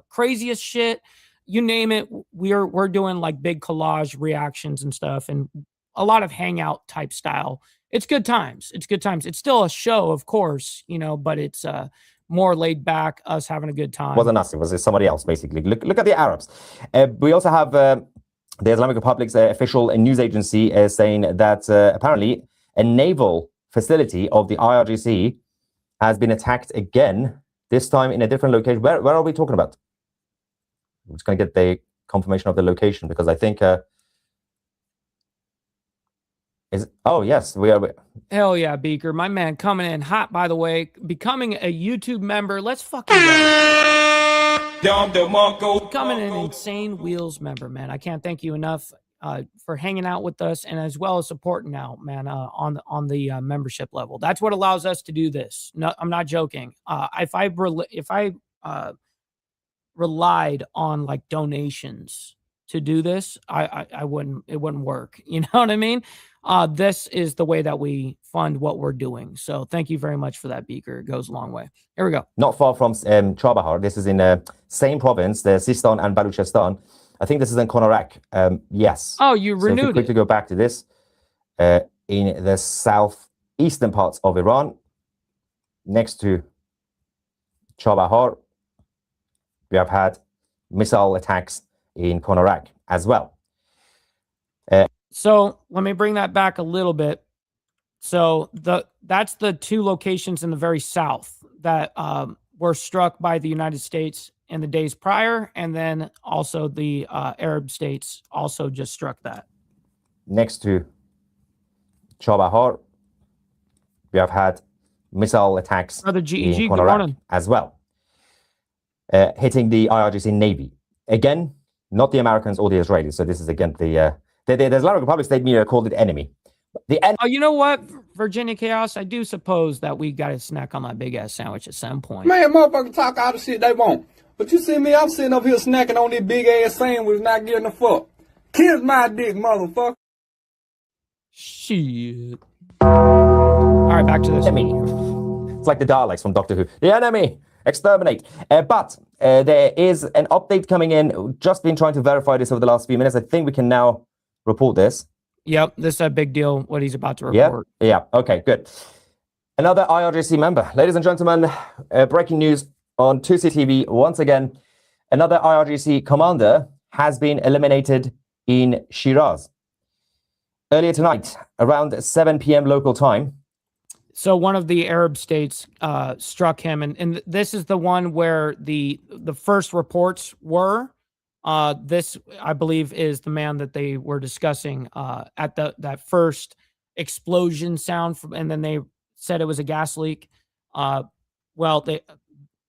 craziest shit, you name it. We're doing like big collage reactions and stuff, and a lot of hangout type style. It's good times. It's good times. It's still a show, of course, but it's more laid back, us having a good time. Wasn't us, it was somebody else, basically. Look at the Arabs. We also have the Islamic Republic's official news agency saying that apparently a naval facility of the IRGC has been attacked again, this time in a different location. Where are we talking about? I'm just going to get the confirmation of the location because I think... oh yes, we are. Hell yeah, Beaker, my man, coming in hot. By the way, becoming a YouTube member. Let's fucking go. Becoming an Insane Wheels member, man. I can't thank you enough for hanging out with us and as well as supporting out, man, on the membership level. That's what allows us to do this. No, I'm not joking. If I relied on like donations to do this, I wouldn't. It wouldn't work. You know what I mean? This is the way that we fund what we're doing. So thank you very much for that, Beaker. It goes a long way. Here we go. Not far from Chabahar. This is in the same province, the Sistan and Baluchistan. I think this is in Konarak. Yes. Oh, you renewed so if we quickly go back to this. In the southeastern parts of Iran, next to Chabahar, we have had missile attacks in Konarak as well. So let me bring that back a little bit. So that's the two locations in the very south that were struck by the United States in the days prior, and then also the Arab states also just struck that. Next to Chabahar, we have had missile attacks Brother GEG, in Konarak as well, hitting the IRGC Navy. Again, not the Americans or the Israelis. So this is again the Islamic Republic state media called it enemy. Oh, you know what, Virginia Chaos? I do suppose that we got to snack on that big ass sandwich at some point. Man, motherfuckers talk all the shit they want. But you see me, I'm sitting up here snacking on this big ass sandwich, not getting a fuck. Kiss my dick, motherfucker. Shit. All right, back to this. Enemy. It's like the Daleks from Doctor Who. The enemy. Exterminate. But there is an update coming in. Just been trying to verify this over the last few minutes. I think we can now report this. Yep, this is a big deal, what he's about to report. Yeah. Okay, good. Another IRGC member. Ladies and gentlemen, breaking news on 2C TV. Once again, another IRGC commander has been eliminated in Shiraz. Earlier tonight, around 7 p.m. local time. So one of the Arab states struck him, and this is the one where the first reports were. This, I believe, is the man that they were discussing at that first explosion sound, and then they said it was a gas leak.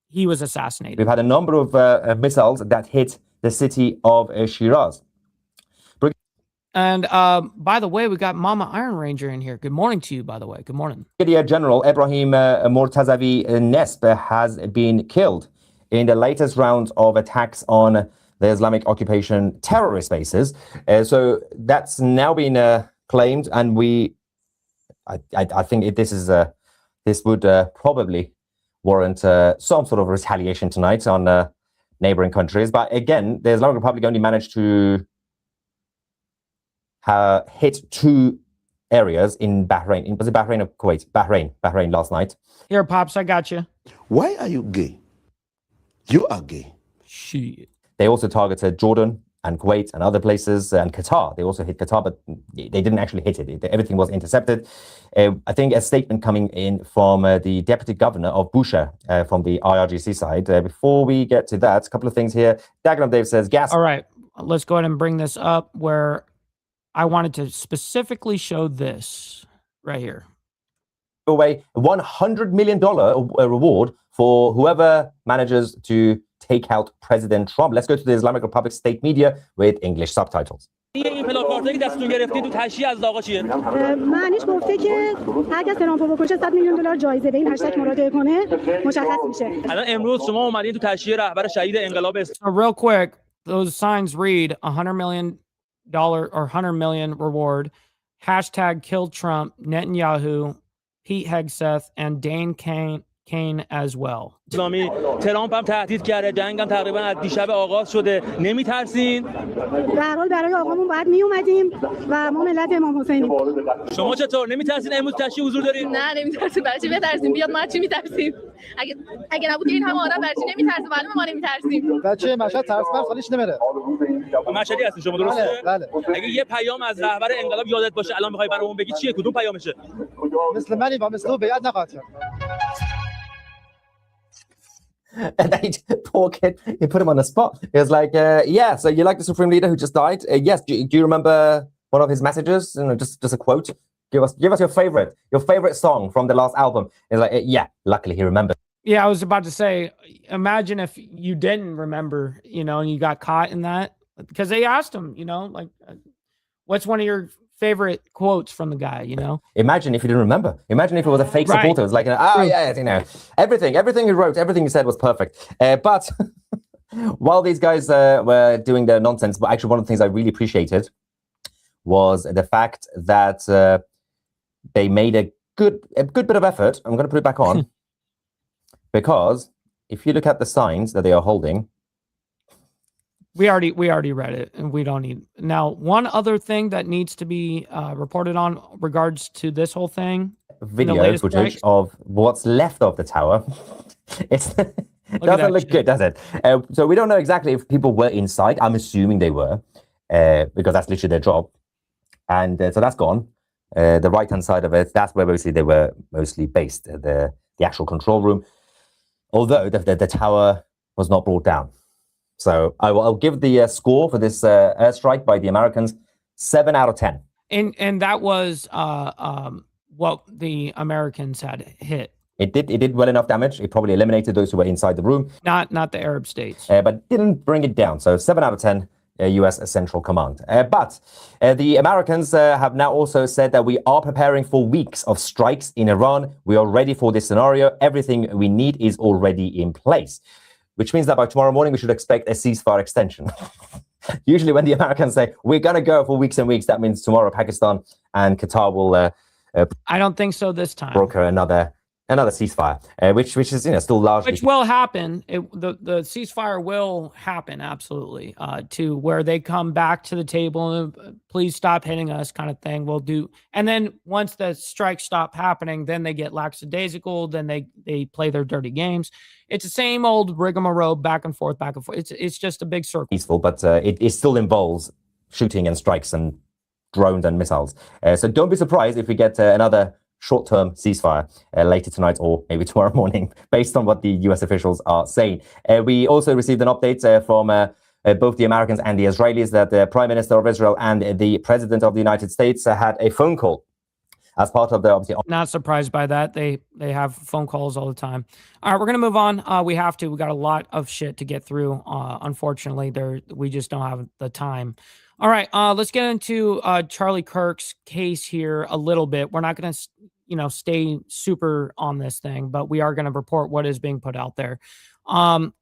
He was assassinated. We've had a number of missiles that hit the city of Shiraz. And by the way, we got Mama Iron Ranger in here. Good morning to you, by the way. Good morning. Brigadier General Ibrahim Mortazavi Nesp has been killed in the latest round of attacks on the Islamic occupation terrorist bases. So that's now been claimed, and I think this would probably warrant some sort of retaliation tonight on neighboring countries. But again, the Islamic Republic only managed to hit 2 areas in Bahrain. Was it Bahrain or Kuwait? Bahrain last night. Here, Pops, I got you. Why are you gay? You are gay. Shit. They also targeted Jordan and Kuwait and other places, and Qatar. They also hit Qatar, but they didn't actually hit it. Everything was intercepted. I think a statement coming in from the deputy governor of Bushehr from the IRGC side. Before we get to that, a couple of things here. Dagenham Dave says gas. All right, let's go ahead and bring this up where I wanted to specifically show this right here. Away $100 million reward for whoever manages to take out President Trump. Let's go to the Islamic Republic state media with English subtitles. این پلاکاردایی که دستتون گرفتید تو تشییع از آقا چیه؟ معنیش گفته که اگه ترامپو بکشه 100 میلیون دلار جایزه به این هشتگ مراجعه کنه مشخص میشه. الان امروز شما اومدین تو تشییع رهبر شهید انقلاب Real quick, those signs read $100 million or 100 million reward, hashtag kill Trump, Netanyahu, Pete Hegseth, and Dane Kane as well. اسلامی ترامپ هم تهدید کرده، جنگ هم تقریبا از دیشب آغاز شده. نمیترسین؟ به هر حال برای آقامون باید می اومدیم و ما ملت امام حسینیم. شما چطور نمیترسین امروز تشییع حضور دارین؟ نه نمیترسیم. برای چی بترسیم؟ بیاد ما چی میترسیم؟ اگه نبود این همه آدم برای چی نمیترسیم؟ معلومه ما نمیترسیم. بچه مشهد ترسمن خالیش نمیره. مشهدی هستین شما درسته؟ بله. اگه یه پیام از رهبر انقلاب یادت باشه الان میخوای برامون بگی چیه؟ کدوم پیامشه؟ مثل منی و مثل او بیعت نخواهد کرد. And they, poor kid, he put him on the spot. He was like, yeah, so you like the Supreme Leader who just died? Yes. Do you remember one of his messages? You know, just a quote. Give us your favorite song from the last album. He's like, yeah, luckily he remembered. Yeah, I was about to say, imagine if you didn't remember, and you got caught in that, because they asked him, like, what's one of your favorite quotes from the guy, Imagine if you didn't remember. Imagine if it was a fake supporter. It was like, everything he wrote, everything he said was perfect. But while these guys were doing their nonsense, but actually one of the things I really appreciated was the fact that they made a good bit of effort. I'm going to put it back on because if you look at the signs that they are holding, we already read it, and we don't need now. One other thing that needs to be reported on regards to this whole thing: video footage of what's left of the tower. It doesn't look good, does it? So we don't know exactly if people were inside. I'm assuming they were, because that's literally their job. And so that's gone. The right-hand side of it, that's where obviously they were mostly based. The actual control room, although the tower was not brought down. So I'll give the score for this airstrike by the Americans 7 out of 10. And that was what the Americans had hit. It did well enough damage. It probably eliminated those who were inside the room. Not the Arab states. But didn't bring it down. So 7 out of 10 U.S. Central Command. But the Americans have now also said that we are preparing for weeks of strikes in Iran. We are ready for this scenario. Everything we need is already in place. Which means that by tomorrow morning, we should expect a ceasefire extension. Usually when the Americans say, we're going to go for weeks and weeks, that means tomorrow Pakistan and Qatar will... I don't think so this time. Broker another ceasefire, which is still largely... Which will happen. The ceasefire will happen, absolutely, to where they come back to the table and please stop hitting us kind of thing. We'll do... And then once the strikes stop happening, then they get lackadaisical, then they play their dirty games. It's the same old rigmarole, back and forth. It's just a big circle. Peaceful, but it still involves shooting and strikes and drones and missiles. So don't be surprised if we get another short-term ceasefire later tonight or maybe tomorrow morning, based on what the U.S. officials are saying. We also received an update from both the Americans and the Israelis that the Prime Minister of Israel and the President of the United States had a phone call as part of the obviously. Not surprised by that. They have phone calls all the time. All right, we're gonna move on. We have to. We got a lot of shit to get through. Unfortunately, we just don't have the time. All right, let's get into Charlie Kirk's case here a little bit. We're not gonna stay super on this thing, but we are gonna report what is being put out there.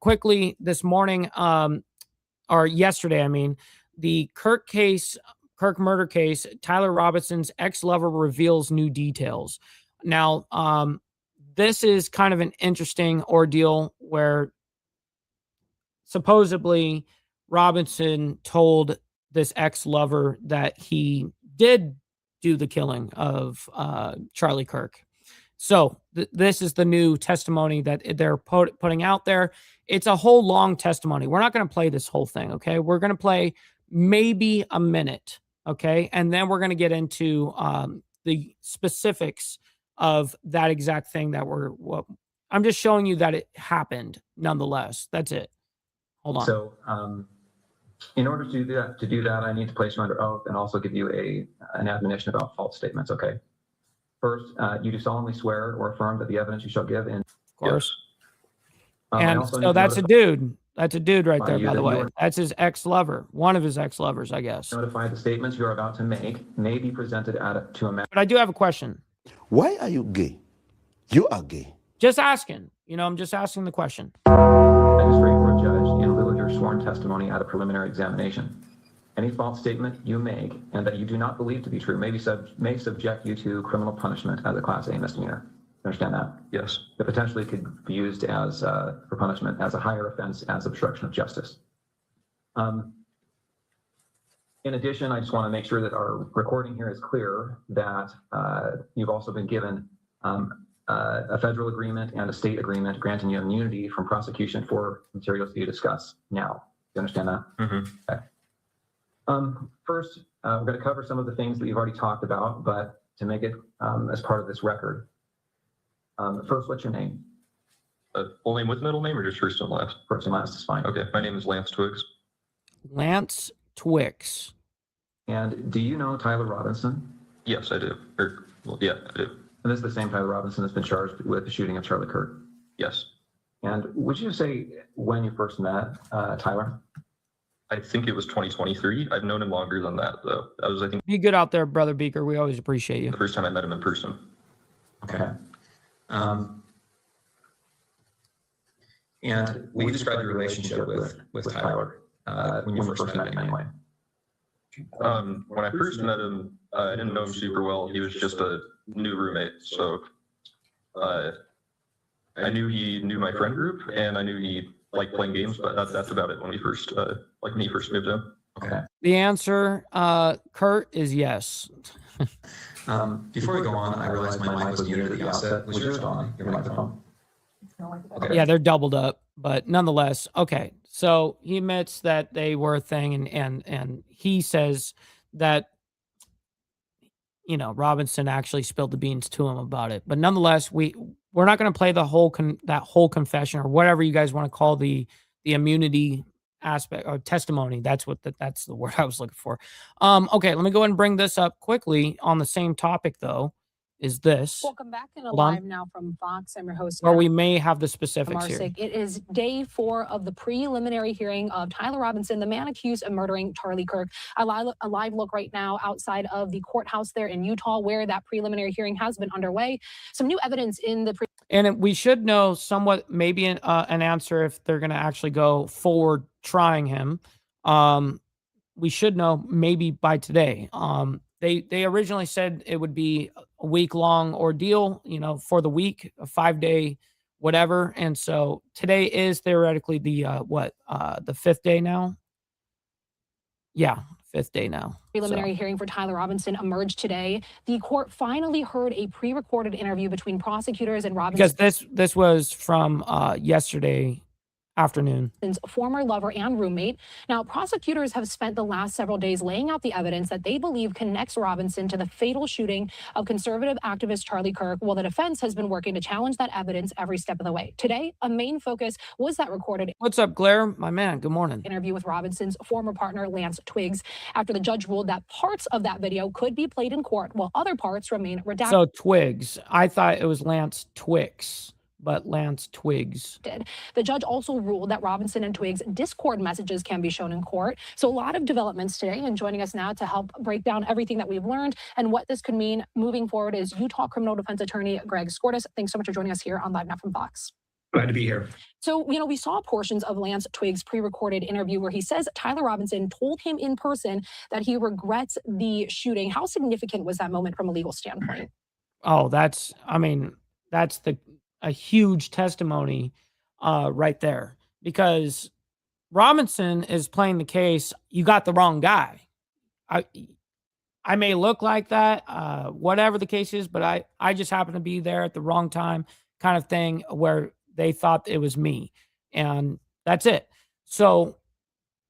Quickly this morning, or yesterday, I mean, the Kirk murder case, Tyler Robinson's ex-lover reveals new details. Now, this is kind of an interesting ordeal where supposedly Robinson told this ex-lover that he did do the killing of Charlie Kirk. So this is the new testimony that they're putting out there. It's a whole long testimony. We're not going to play this whole thing, okay? We're going to play maybe a minute, okay? And then we're going to get into the specifics of that exact thing that I'm just showing you that it happened nonetheless. That's it. Hold on. So in order to do that, I need to place you under oath and also give you an admonition about false statements, okay? First, you do solemnly swear or affirm that the evidence you shall give in... Of course. And so that's a dude. That's a dude right there, by the way. That's his ex-lover. One of his ex-lovers, I guess. Notify the statements you are about to make may be presented to a... But I do have a question. Why are you gay? You are gay. Just asking. You know, I'm just asking the question. Magistrate or judge in lieu of your sworn testimony at a preliminary examination. Any false statement you make and that you do not believe to be true may subject you to criminal punishment as a Class A misdemeanor. You understand that? Yes. It potentially could be used as for punishment as a higher offense as obstruction of justice. In addition, I just want to make sure that our recording here is clear that you've also been given a federal agreement and a state agreement granting you immunity from prosecution for materials that you discuss now. You understand that? Mm-hmm. Okay. First, we're going to cover some of the things that you've already talked about, but to make it as part of this record. First, what's your name? Full name with middle name or just first and last? First and last is fine. Okay, my name is Lance Twiggs. Lance Twix. And do you know Tyler Robinson? Yes, I do. Yeah, I do. And this is the same Tyler Robinson that's been charged with the shooting of Charlie Kirk? Yes. And would you say when you first met Tyler? I think it was 2023. I've known him longer than that, though. That was, I think... Be good out there, Brother Beaker. We always appreciate you. The first time I met him in person. Okay. And will you describe your relationship with Tyler when you first met him anyway? When I first met him, I didn't know him super well. He was just a new roommate. So I knew he knew my friend group, and I knew he liked playing games, but that's about it when we first, when he first moved in. Okay. The answer, Kurt, is yes. Before we go on, I realized my mic was muted at the outset. Was yours on, your microphone? Okay. Yeah, they're doubled up, but nonetheless, okay. So he admits that they were a thing, and he says that, you know, Robinson actually spilled the beans to him about it. But nonetheless, we're not going to play the whole that whole confession or whatever you guys want to call the immunity aspect or testimony. That's the word I was looking for. Okay, let me go ahead and bring this up quickly on the same topic though. Is this welcome back and live now from Fox? I'm your host. Where we may have the specifics here. It is day 4 of the preliminary hearing of Tyler Robinson, the man accused of murdering Charlie Kirk. A live look right now outside of the courthouse there in Utah, where that preliminary hearing has been underway. Some new evidence in the and we should know somewhat maybe an answer if they're going to actually go forward trying him. We should know maybe by today. They originally said it would be a week-long ordeal, you know, for the week, a 5-day whatever. And so today is theoretically the the 5th day now? Yeah, 5th day now. Preliminary hearing for Tyler Robinson emerged today. The court finally heard a pre-recorded interview between prosecutors and Robinson. Because this was from yesterday afternoon. Former lover and roommate. Now, prosecutors have spent the last several days laying out the evidence that they believe connects Robinson to the fatal shooting of conservative activist Charlie Kirk, while the defense has been working to challenge that evidence every step of the way. Today, a main focus was that recorded. What's up, Blair? My man, good morning. Interview with Robinson's former partner, Lance Twiggs, after the judge ruled that parts of that video could be played in court, while other parts remain redacted. So Twiggs, I thought it was Lance Twix, but Lance Twiggs. The judge also ruled that Robinson and Twiggs' Discord messages can be shown in court. So a lot of developments today, and joining us now to help break down everything that we've learned and what this could mean moving forward is Utah criminal defense attorney Greg Skordas. Thanks so much for joining us here on Live Now from Fox. Glad to be here. So, you know, we saw portions of Lance Twiggs' pre-recorded interview where he says Tyler Robinson told him in person that he regrets the shooting. How significant was that moment from a legal standpoint? Oh, that's a huge testimony right there, because Robinson is playing the case. You got the wrong guy. I may look like that, whatever the case is, but I just happen to be there at the wrong time, kind of thing, where they thought it was me, and that's it. So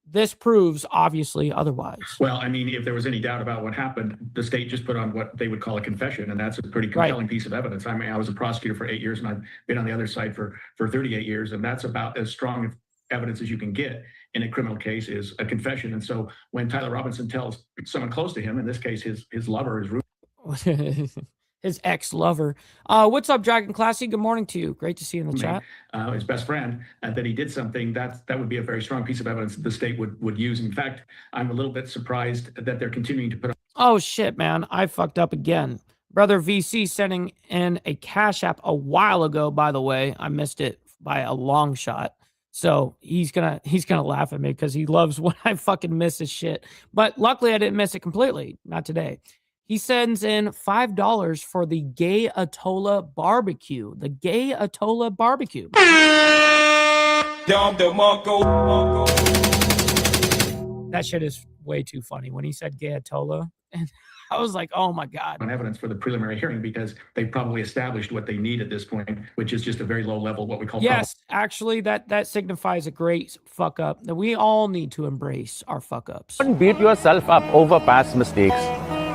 this proves obviously otherwise. Well, I mean, if there was any doubt about what happened, the state just put on what they would call a confession, and that's a pretty compelling piece of evidence. I mean, I was a prosecutor for 8 years, and I've been on the other side for 38 years, and that's about as strong evidence as you can get in a criminal case is a confession. And so when Tyler Robinson tells someone close to him, in this case his lover, his roommate, his ex-lover. What's up, Dragon Classy? Good morning to you. Great to see you in the chat. His best friend, that he did something, that would be a very strong piece of evidence that the state would use. In fact, I'm a little bit surprised that they're continuing to put up. Oh, shit, man. I fucked up again. Brother VC sending in a Cash App a while ago, by the way. I missed it by a long shot. So he's gonna laugh at me because he loves when I fucking miss his shit. But luckily I didn't miss it completely. Not today. He sends in $5 for the Gay Atolla barbecue. The Gay Atolla barbecue. That shit is way too funny. When he said Gay Atolla, I was like, oh my God. On evidence for the preliminary hearing because they probably established what they need at this point, which is just a very low level, what we call. Yes, actually, that signifies a great fuck up that we all need to embrace our fuck ups. Don't beat yourself up over past mistakes.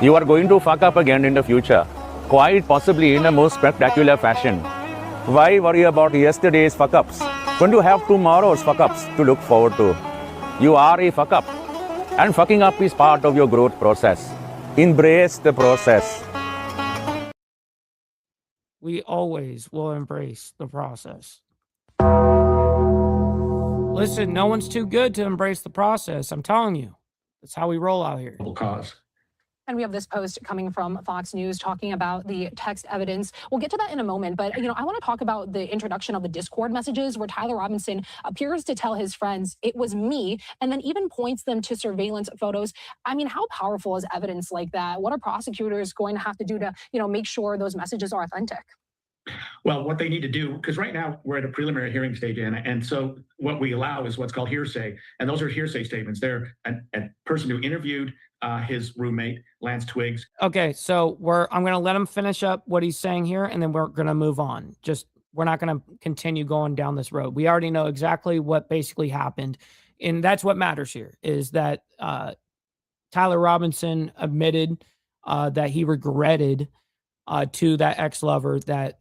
You are going to fuck up again in the future, quite possibly in a most spectacular fashion. Why worry about yesterday's fuck ups when you have tomorrow's fuck ups to look forward to? You are a fuck up, and fucking up is part of your growth process. Embrace the process. We always will embrace the process. Listen, no one's too good to embrace the process. I'm telling you. That's how we roll out here. Cause. And we have this post coming from Fox News talking about the text evidence. We'll get to that in a moment, but I want to talk about the introduction of the Discord messages where Tyler Robinson appears to tell his friends it was me, and then even points them to surveillance photos. I mean, how powerful is evidence like that? What are prosecutors going to have to do to, make sure those messages are authentic? Well, what they need to do, because right now we're at a preliminary hearing stage, Anna, and so what we allow is what's called hearsay, and those are hearsay statements. They're a person who interviewed his roommate, Lance Twiggs. Okay, so I'm going to let him finish up what he's saying here, and then we're going to move on. We're not going to continue going down this road. We already know exactly what basically happened, and that's what matters here, is that Tyler Robinson admitted that he regretted to that ex-lover that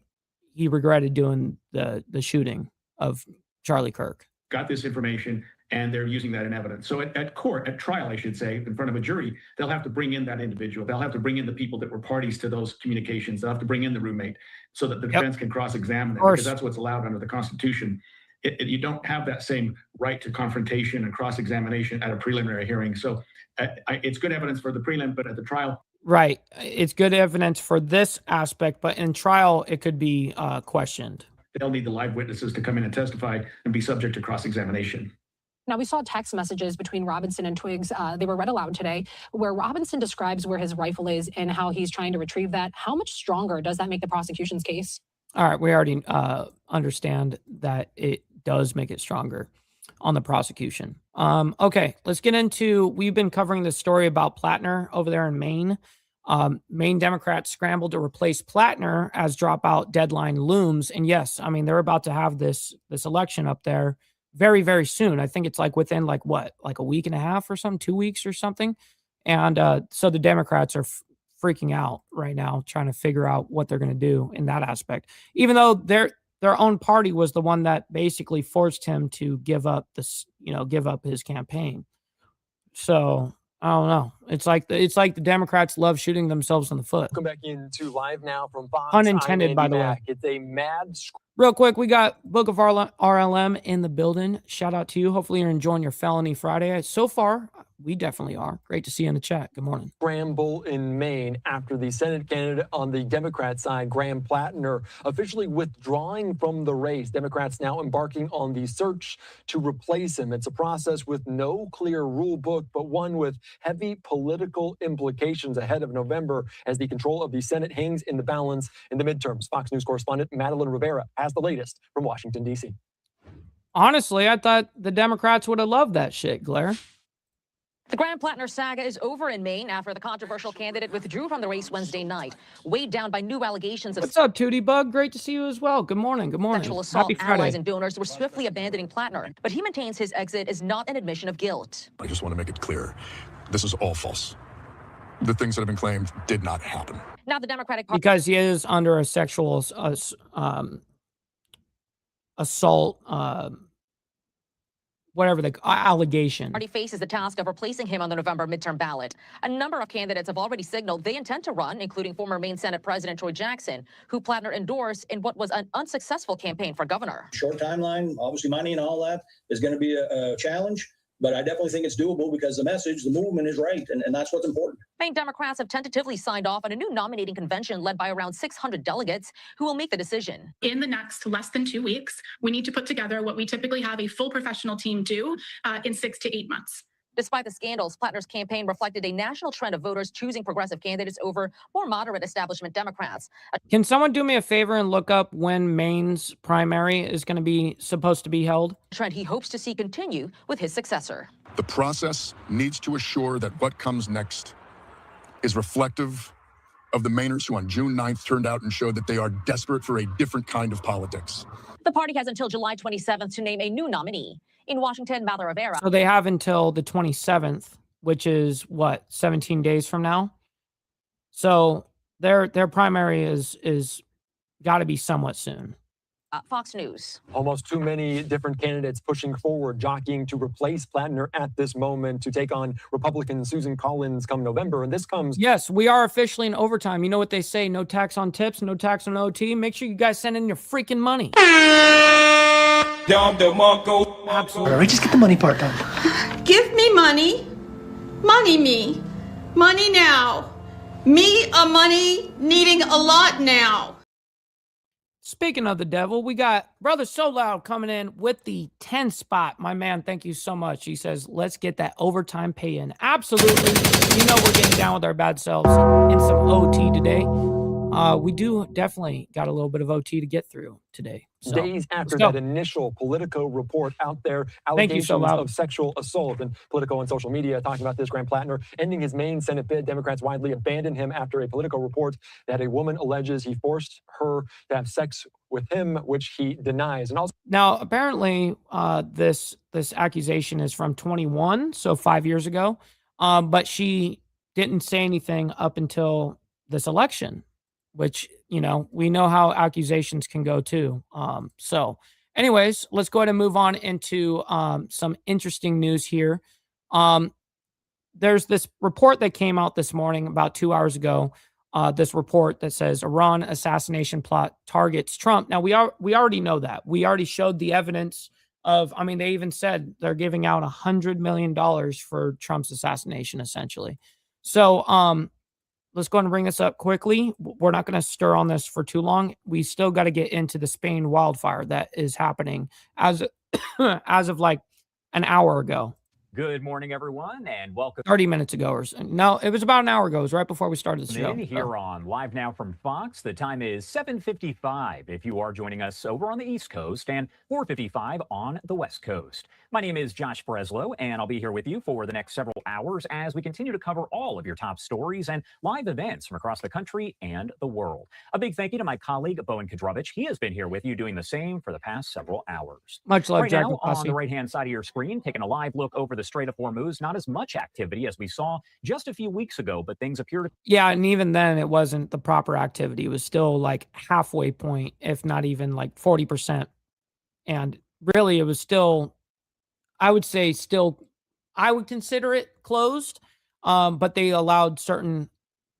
he regretted doing the shooting of Charlie Kirk. Got this information, and they're using that in evidence. So at court, at trial, I should say, in front of a jury, they'll have to bring in that individual. They'll have to bring in the people that were parties to those communications. They'll have to bring in the roommate so that the defense can cross-examine it, because that's what's allowed under the Constitution. You don't have that same right to confrontation and cross-examination at a preliminary hearing. So it's good evidence for the prelim, but at the trial. Right. It's good evidence for this aspect, but in trial, it could be questioned. They'll need the live witnesses to come in and testify and be subject to cross-examination. Now, we saw text messages between Robinson and Twiggs. They were read aloud today, where Robinson describes where his rifle is and how he's trying to retrieve that. How much stronger does that make the prosecution's case? All right. We already understand that it does make it stronger on the prosecution. Okay, let's get into, we've been covering this story about Plattner over there in Maine. Maine Democrats scrambled to replace Plattner as dropout deadline looms. And yes, I mean, they're about to have this election up there very, very soon. I think it's like within like a week and a half or something, 2 weeks or something. And so the Democrats are freaking out right now, trying to figure out what they're going to do in that aspect, even though their own party was the one that basically forced him to give up his campaign. So I don't know. It's like the Democrats love shooting themselves in the foot. Welcome back into live now from Fox. Unintended, by the way. It's a mad. Real quick, we got Book of RLM in the building. Shout out to you. Hopefully you're enjoying your Felony Friday. So far, we definitely are. Great to see you in the chat. Good morning. Scramble in Maine after the Senate candidate on the Democrat side, Graham Plattner, officially withdrawing from the race. Democrats now embarking on the search to replace him. It's a process with no clear rule book, but one with heavy political implications ahead of November as the control of the Senate hangs in the balance in the midterms. Fox News correspondent Madeline Rivera has the latest from Washington, D.C. Honestly, I thought the Democrats would have loved that shit, Blair. The Graham Plattner saga is over in Maine after the controversial candidate withdrew from the race Wednesday night, weighed down by new allegations of What's up, Tootie Bug? Great to see you as well. Good morning. Good morning. sexual assault. Happy Friday. Allies and donors were swiftly abandoning Plattner, but he maintains his exit is not an admission of guilt. I just want to make it clear, this is all false. The things that have been claimed did not happen. Now the Democratic Party, Because he is under a sexual assault, whatever the allegation. faces the task of replacing him on the November midterm ballot. A number of candidates have already signaled they intend to run, including former Maine Senate President Troy Jackson, who Plattner endorsed in what was an unsuccessful campaign for governor. Short timeline, obviously money and all that is going to be a challenge, but I definitely think it's doable because the message, the movement is right, and that's what's important. Maine Democrats have tentatively signed off on a new nominating convention led by around 600 delegates who will make the decision. In the next less than 2 weeks, we need to put together what we typically have a full professional team do in 6 to 8 months. Despite the scandals, Plattner's campaign reflected a national trend of voters choosing progressive candidates over more moderate establishment Democrats. Can someone do me a favor and look up when Maine's primary is going to be supposed to be held? A trend he hopes to see continue with his successor. The process needs to assure that what comes next is reflective of the Mainers who on June 9th turned out and showed that they are desperate for a different kind of politics. The party has until July 27th to name a new nominee. In Washington, Mala Rivera. So they have until the 27th, which is what, 17 days from now? So their primary is got to be somewhat soon. Fox News. Almost too many different candidates pushing forward, jockeying to replace Plattner at this moment to take on Republican Susan Collins come November. And this comes... Yes, we are officially in overtime. You know what they say, no tax on tips, no tax on OT. Make sure you guys send in your freaking money. Absolutely. All right, just get the money part done. Give me money. Money me. Money now. Me a money needing a lot now. Speaking of the devil, we got Brother So Loud coming in with the 10 spot. My man, thank you so much. He says, let's get that overtime pay in. Absolutely. You know we're getting down with our bad selves in some OT today. We do definitely got a little bit of OT to get through today. So, days after that initial Politico report out there, allegations of sexual assault, and Politico and social media talking about this, Graham Plattner ending his Maine Senate bid. Democrats widely abandoned him after a Politico report that a woman alleges he forced her to have sex with him, which he denies. And also, now apparently this accusation is from 21, so 5 years ago, but she didn't say anything up until this election, which, you know, we know how accusations can go too. So anyways, let's go ahead and move on into some interesting news here. There's this report that came out this morning about 2 hours ago. This report that says Iran assassination plot targets Trump. Now we already know that. We already showed the evidence of, I mean, they even said they're giving out $100 million for Trump's assassination, essentially. So, let's go ahead and bring this up quickly. We're not going to stir on this for too long. We still got to get into the Spain wildfire that is happening as of like an hour ago. Good morning, everyone, and welcome. 30 minutes ago or so. No, it was about an hour ago. It was right before we started the show. Here on Live Now from Fox, the time is 7:55 if you are joining us over on the East Coast and 4:55 on the West Coast. My name is Josh Breslow, and I'll be here with you for the next several hours as we continue to cover all of your top stories and live events from across the country and the world. A big thank you to my colleague, Bowen Kudrovich. He has been here with you doing the same for the past several hours. Much love, right Jack. now, on the right-hand side of your screen, taking a live look over the Strait of Hormuz. Not as much activity as we saw just a few weeks ago, but things appear to... Yeah, and even then, it wasn't the proper activity. It was still like halfway point, if not even like 40%. And really, it was still... I would say I would consider it closed, but they allowed certain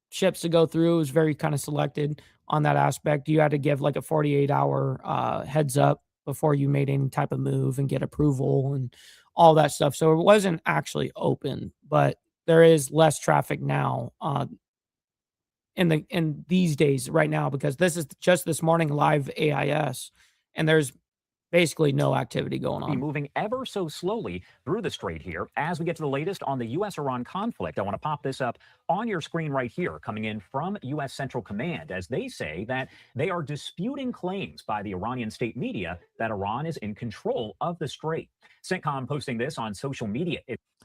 ships to go through. It was very kind of selected on that aspect. You had to give like a 48-hour heads up before you made any type of move and get approval and all that stuff. So it wasn't actually open, but there is less traffic now in these days right now, because this is just this morning live AIS, and there's basically no activity going Be on. moving ever so slowly through the strait here. As we get to the latest on the U.S.-Iran conflict, I want to pop this up on your screen right here, coming in from U.S. Central Command, as they say that they are disputing claims by the Iranian state media that Iran is in control of the strait. CENTCOM posting this on social media.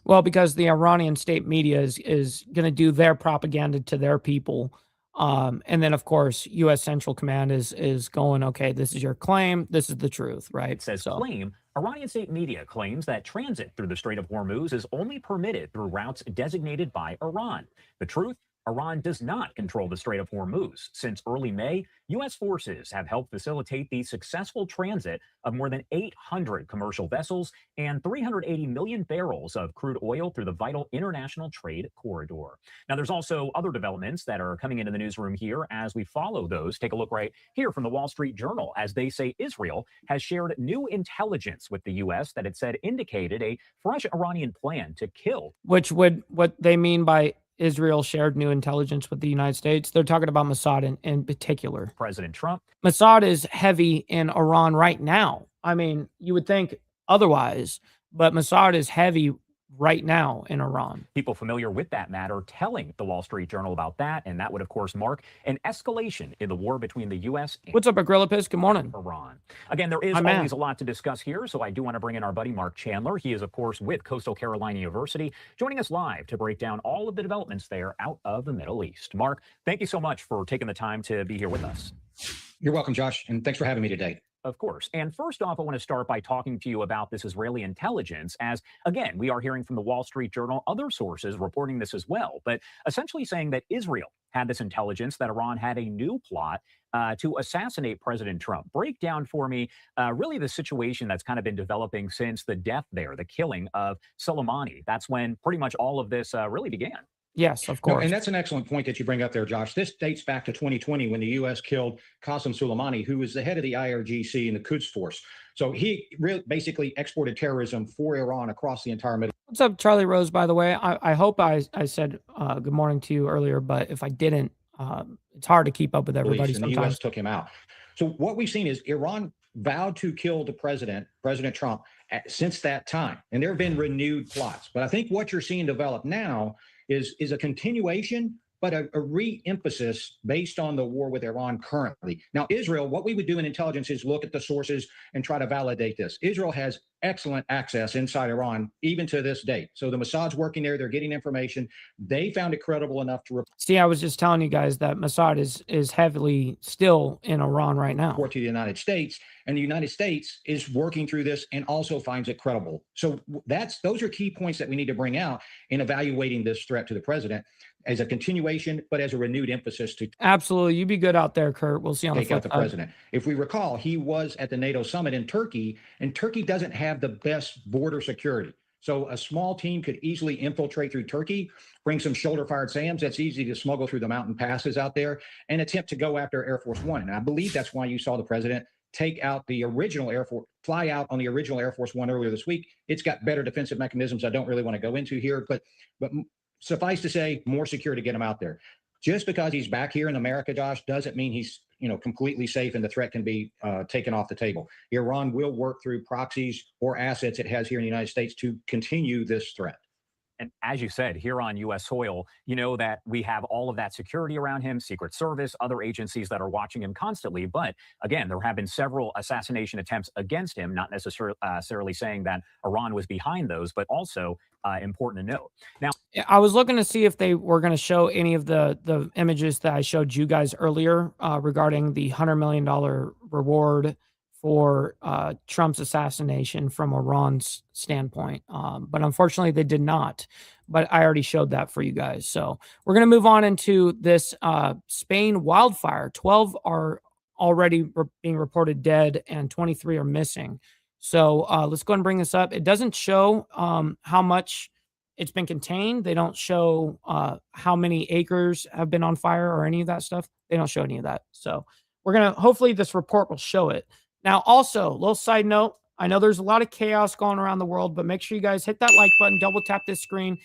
Well, because the Iranian state media is going to do their propaganda to their people. And then, of course, U.S. Central Command is going, okay, this is your claim. This is the truth, right? It says claim. Iranian state media claims that transit through the Strait of Hormuz is only permitted through routes designated by Iran. The truth? Iran does not control the Strait of Hormuz. Since early May, U.S. forces have helped facilitate the successful transit of more than 800 commercial vessels and 380 million barrels of crude oil through the vital international trade corridor. Now, there's also other developments that are coming into the newsroom here as we follow those. Take a look right here from the Wall Street Journal, as they say Israel has shared new intelligence with the U.S. that it said indicated a fresh Iranian plan to kill. Which would, what they mean by Israel shared new intelligence with the United States. They're talking about Mossad in particular. President Trump. Mossad is heavy in Iran right now. I mean, you would think otherwise, but Mossad is heavy right now in Iran. People familiar with that matter telling the Wall Street Journal about that, and that would, of course, mark an escalation in the war between the U.S. and What's up, Agrillapis? Good morning. Iran. Again, there is always a lot to discuss here, so I do want to bring in our buddy Mark Chandler. He is, of course, with Coastal Carolina University, joining us live to break down all of the developments there out of the Middle East. Mark, thank you so much for taking the time to be here with us. You're welcome, Josh, and thanks for having me today. Of course. And first off, I want to start by talking to you about this Israeli intelligence, as, again, we are hearing from the Wall Street Journal, other sources reporting this as well, but essentially saying that Israel had this intelligence that Iran had a new plot to assassinate President Trump. Break down for me really the situation that's kind of been developing since the death there, the killing of Soleimani. That's when pretty much all of this really began. Yes, of course. No, and that's an excellent point that you bring up there, Josh. This dates back to 2020 when the U.S. killed Qasem Soleimani, who was the head of the IRGC and the Quds Force. So he basically exported terrorism for Iran across the entire Middle East. What's up, Charlie Rose, by the way? I hope I said good morning to you earlier, but if I didn't, it's hard to keep up with everybody And sometimes. the U.S. took him out. So what we've seen is Iran vowed to kill the president, President Trump, since that time. And there have been renewed plots. But I think what you're seeing develop now is a continuation, but a re-emphasis based on the war with Iran currently. Now, Israel, what we would do in intelligence is look at the sources and try to validate this. Israel has excellent access inside Iran, even to this date. So the Mossad's working there. They're getting information. They found it credible enough to See, I was just telling you guys that Mossad is heavily still in Iran right now. report to the United States, and the United States is working through this and also finds it credible. So those are key points that we need to bring out in evaluating this threat to the president as a continuation, but as a renewed emphasis to Absolutely. You be good out there, Kurt. We'll see on the take out flip the side. president. If we recall, he was at the NATO summit in Turkey, and Turkey doesn't have the best border security. So a small team could easily infiltrate through Turkey, bring some shoulder-fired SAMs. That's easy to smuggle through the mountain passes out there and attempt to go after Air Force One. And I believe that's why you saw the president take out the original Air Force, fly out on the original Air Force One earlier this week. It's got better defensive mechanisms I don't really want to go into here, but suffice to say, more secure to get him out there. Just because he's back here in America, Josh, doesn't mean he's completely safe and the threat can be taken off the table. Iran will work through proxies or assets it has here in the United States to continue this threat. And as you said, here on U.S. soil, you know that we have all of that security around him, Secret Service, other agencies that are watching him constantly. But again, there have been several assassination attempts against him, not necessarily saying that Iran was behind those, but also important to note. Now, I was looking to see if they were going to show any of the images that I showed you guys earlier regarding the $100 million reward for Trump's assassination from Iran's standpoint. But unfortunately, they did not. But I already showed that for you guys. So we're going to move on into this Spain wildfire. 12 are already being reported dead and 23 are missing. So let's go ahead and bring this up. It doesn't show how much it's been contained. They don't show how many acres have been on fire or any of that stuff. They don't show any of that. So we're going to, hopefully this report will show it. Now, also, little side note, I know there's a lot of chaos going around the world, but make sure you guys hit that like button, double tap this screen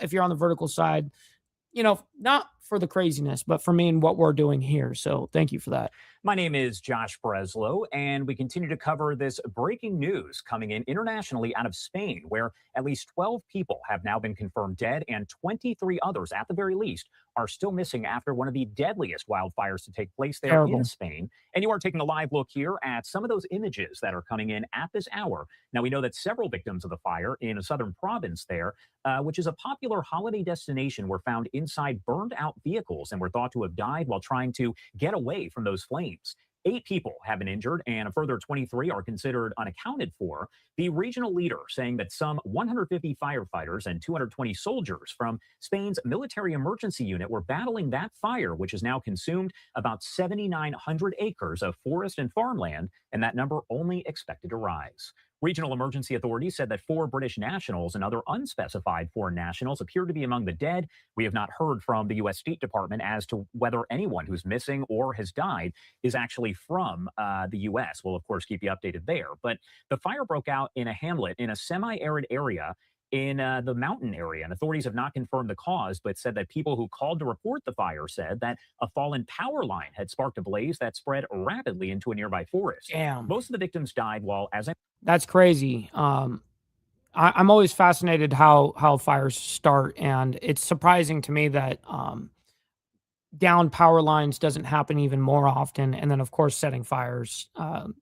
if you're on the vertical side. Not for the craziness, but for me and what we're doing here. So thank you for that. My name is Josh Breslow, and we continue to cover this breaking news coming in internationally out of Spain, where at least 12 people have now been confirmed dead, and 23 others, at the very least, are still missing after one of the deadliest wildfires to take place there Terrible. in Spain. And you are taking a live look here at some of those images that are coming in at this hour. Now, we know that several victims of the fire in a southern province there, which is a popular holiday destination, were found inside burned out vehicles and were thought to have died while trying to get away from those flames. 8 people have been injured and a further 23 are considered unaccounted for. The regional leader saying that some 150 firefighters and 220 soldiers from Spain's military emergency unit were battling that fire, which has now consumed about 7,900 acres of forest and farmland, and that number only expected to rise. Regional emergency authorities said that 4 British nationals and other unspecified foreign nationals appear to be among the dead. We have not heard from the U.S. State Department as to whether anyone who's missing or has died is actually from the U.S. We'll, of course, keep you updated there. But the fire broke out in a hamlet in a semi-arid area in the mountain area, and authorities have not confirmed the cause, but said that people who called to report the fire said that a fallen power line had sparked a blaze that spread rapidly into a nearby forest. Damn. Most of the victims died while, as I That's crazy. I'm always fascinated how fires start, and it's surprising to me that down power lines doesn't happen even more often, and then of course setting fires.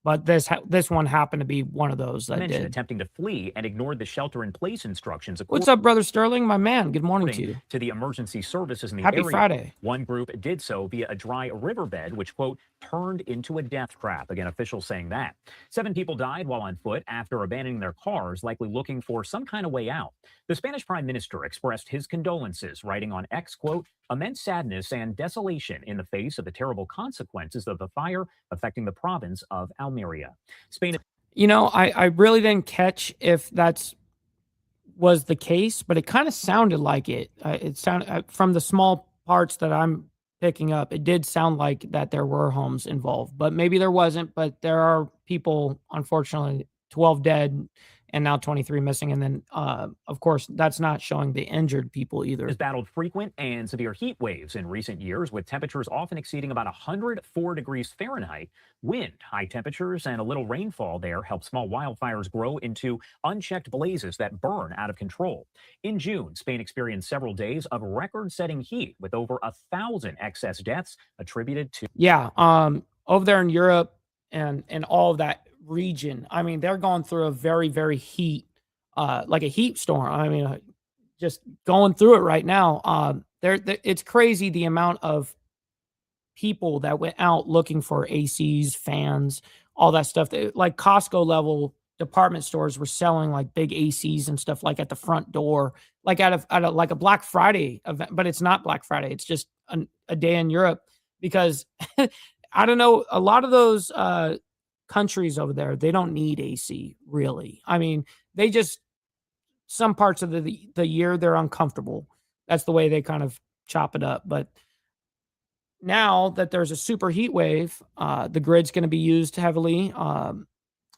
But this one happened to be one of those that mentioned did. attempting to flee and ignored the shelter-in-place instructions. What's up, brother Sterling, my man? Good morning to you. To the emergency services in the Happy area. Friday. One group did so via a dry riverbed, which, quote, turned into a death trap. Again, officials saying that. 7 people died while on foot after abandoning their cars, likely looking for some kind of way out. The Spanish Prime Minister expressed his condolences, writing on X, quote, immense sadness and desolation in the face of the terrible consequences of the fire affecting the province of Almeria. Spain. You know, I really didn't catch if was the case, but it kind of sounded like it. It sounded from the small parts that I'm picking up, it did sound like that there were homes involved, but maybe there wasn't. But there are people, unfortunately, 12 dead and now 23 missing. And then, of course, that's not showing the injured people either. Has battled frequent and severe heat waves in recent years, with temperatures often exceeding about 104 degrees Fahrenheit. Wind, high temperatures, and a little rainfall there help small wildfires grow into unchecked blazes that burn out of control. In June, Spain experienced several days of record-setting heat with over 1,000 excess deaths attributed to... Yeah, over there in Europe and all of that region, I mean, they're going through a very, very like a heat storm. I mean, just going through it right now. It's crazy the amount of people that went out looking for ACs, fans, all that stuff. Like Costco level department stores were selling like big ACs and stuff like at the front door, like at a like a Black Friday event, but it's not Black Friday. It's just a day in Europe because I don't know, a lot of those countries over there, they don't need AC really. I mean, they just, some parts of the year they're uncomfortable. That's the way they kind of chop it up. But now that there's a super heat wave, the grid's going to be used heavily.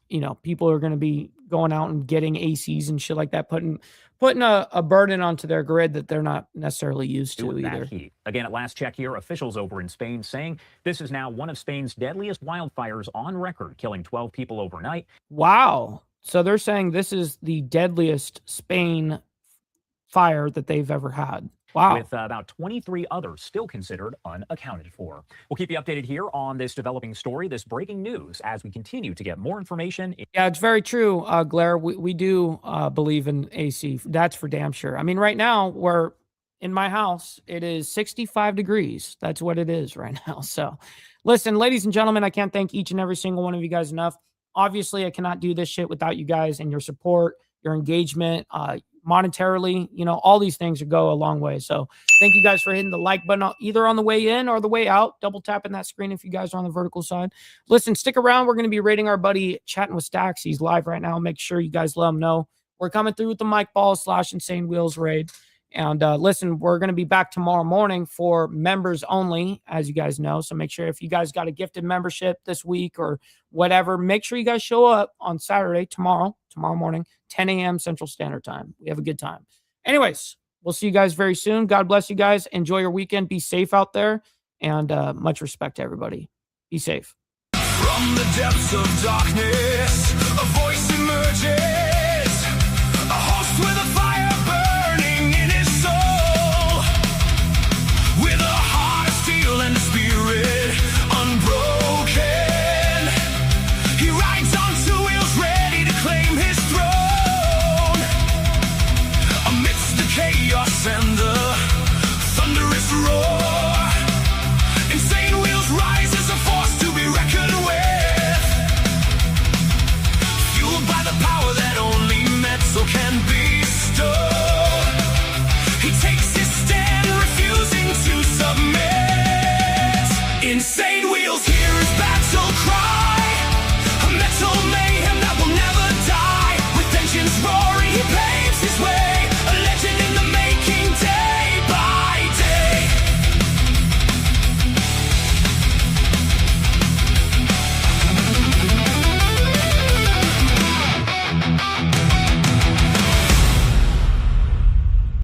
You know, people are going to be going out and getting ACs and shit like that, putting a burden onto their grid that they're not necessarily used to either. Heat. Again, at last check here, officials over in Spain saying this is now one of Spain's deadliest wildfires on record, killing 12 people overnight. Wow. So they're saying this is the deadliest Spain fire that they've ever had. Wow. With about 23 others still considered unaccounted for. We'll keep you updated here on this developing story, this breaking news, as we continue to get more information. Yeah, it's very true, Blair. We do believe in AC. That's for damn sure. I mean, right now, we're in my house. It is 65 degrees. That's what it is right now. So listen, ladies and gentlemen, I can't thank each and every single one of you guys enough. Obviously, I cannot do this shit without you guys and your support, your engagement, monetarily, you know, all these things go a long way. So thank you guys for hitting the like button either on the way in or the way out. Double tapping that screen if you guys are on the vertical side. Listen, stick around. We're going to be rating our buddy Chatting with Stacks. He's live right now. Make sure you guys let him know we're coming through with the Mike Ball / Insane Wheels raid. And listen, we're going to be back tomorrow morning for members only, as you guys know. So make sure if you guys got a gifted membership this week or whatever, make sure you guys show up on Saturday, tomorrow morning, 10 a.m. Central Standard Time. We have a good time. Anyways, We'll see you guys very soon. God bless you guys. Enjoy your weekend. Be safe out there. And much respect to everybody. Be safe. From the depths of darkness, a voice emerges.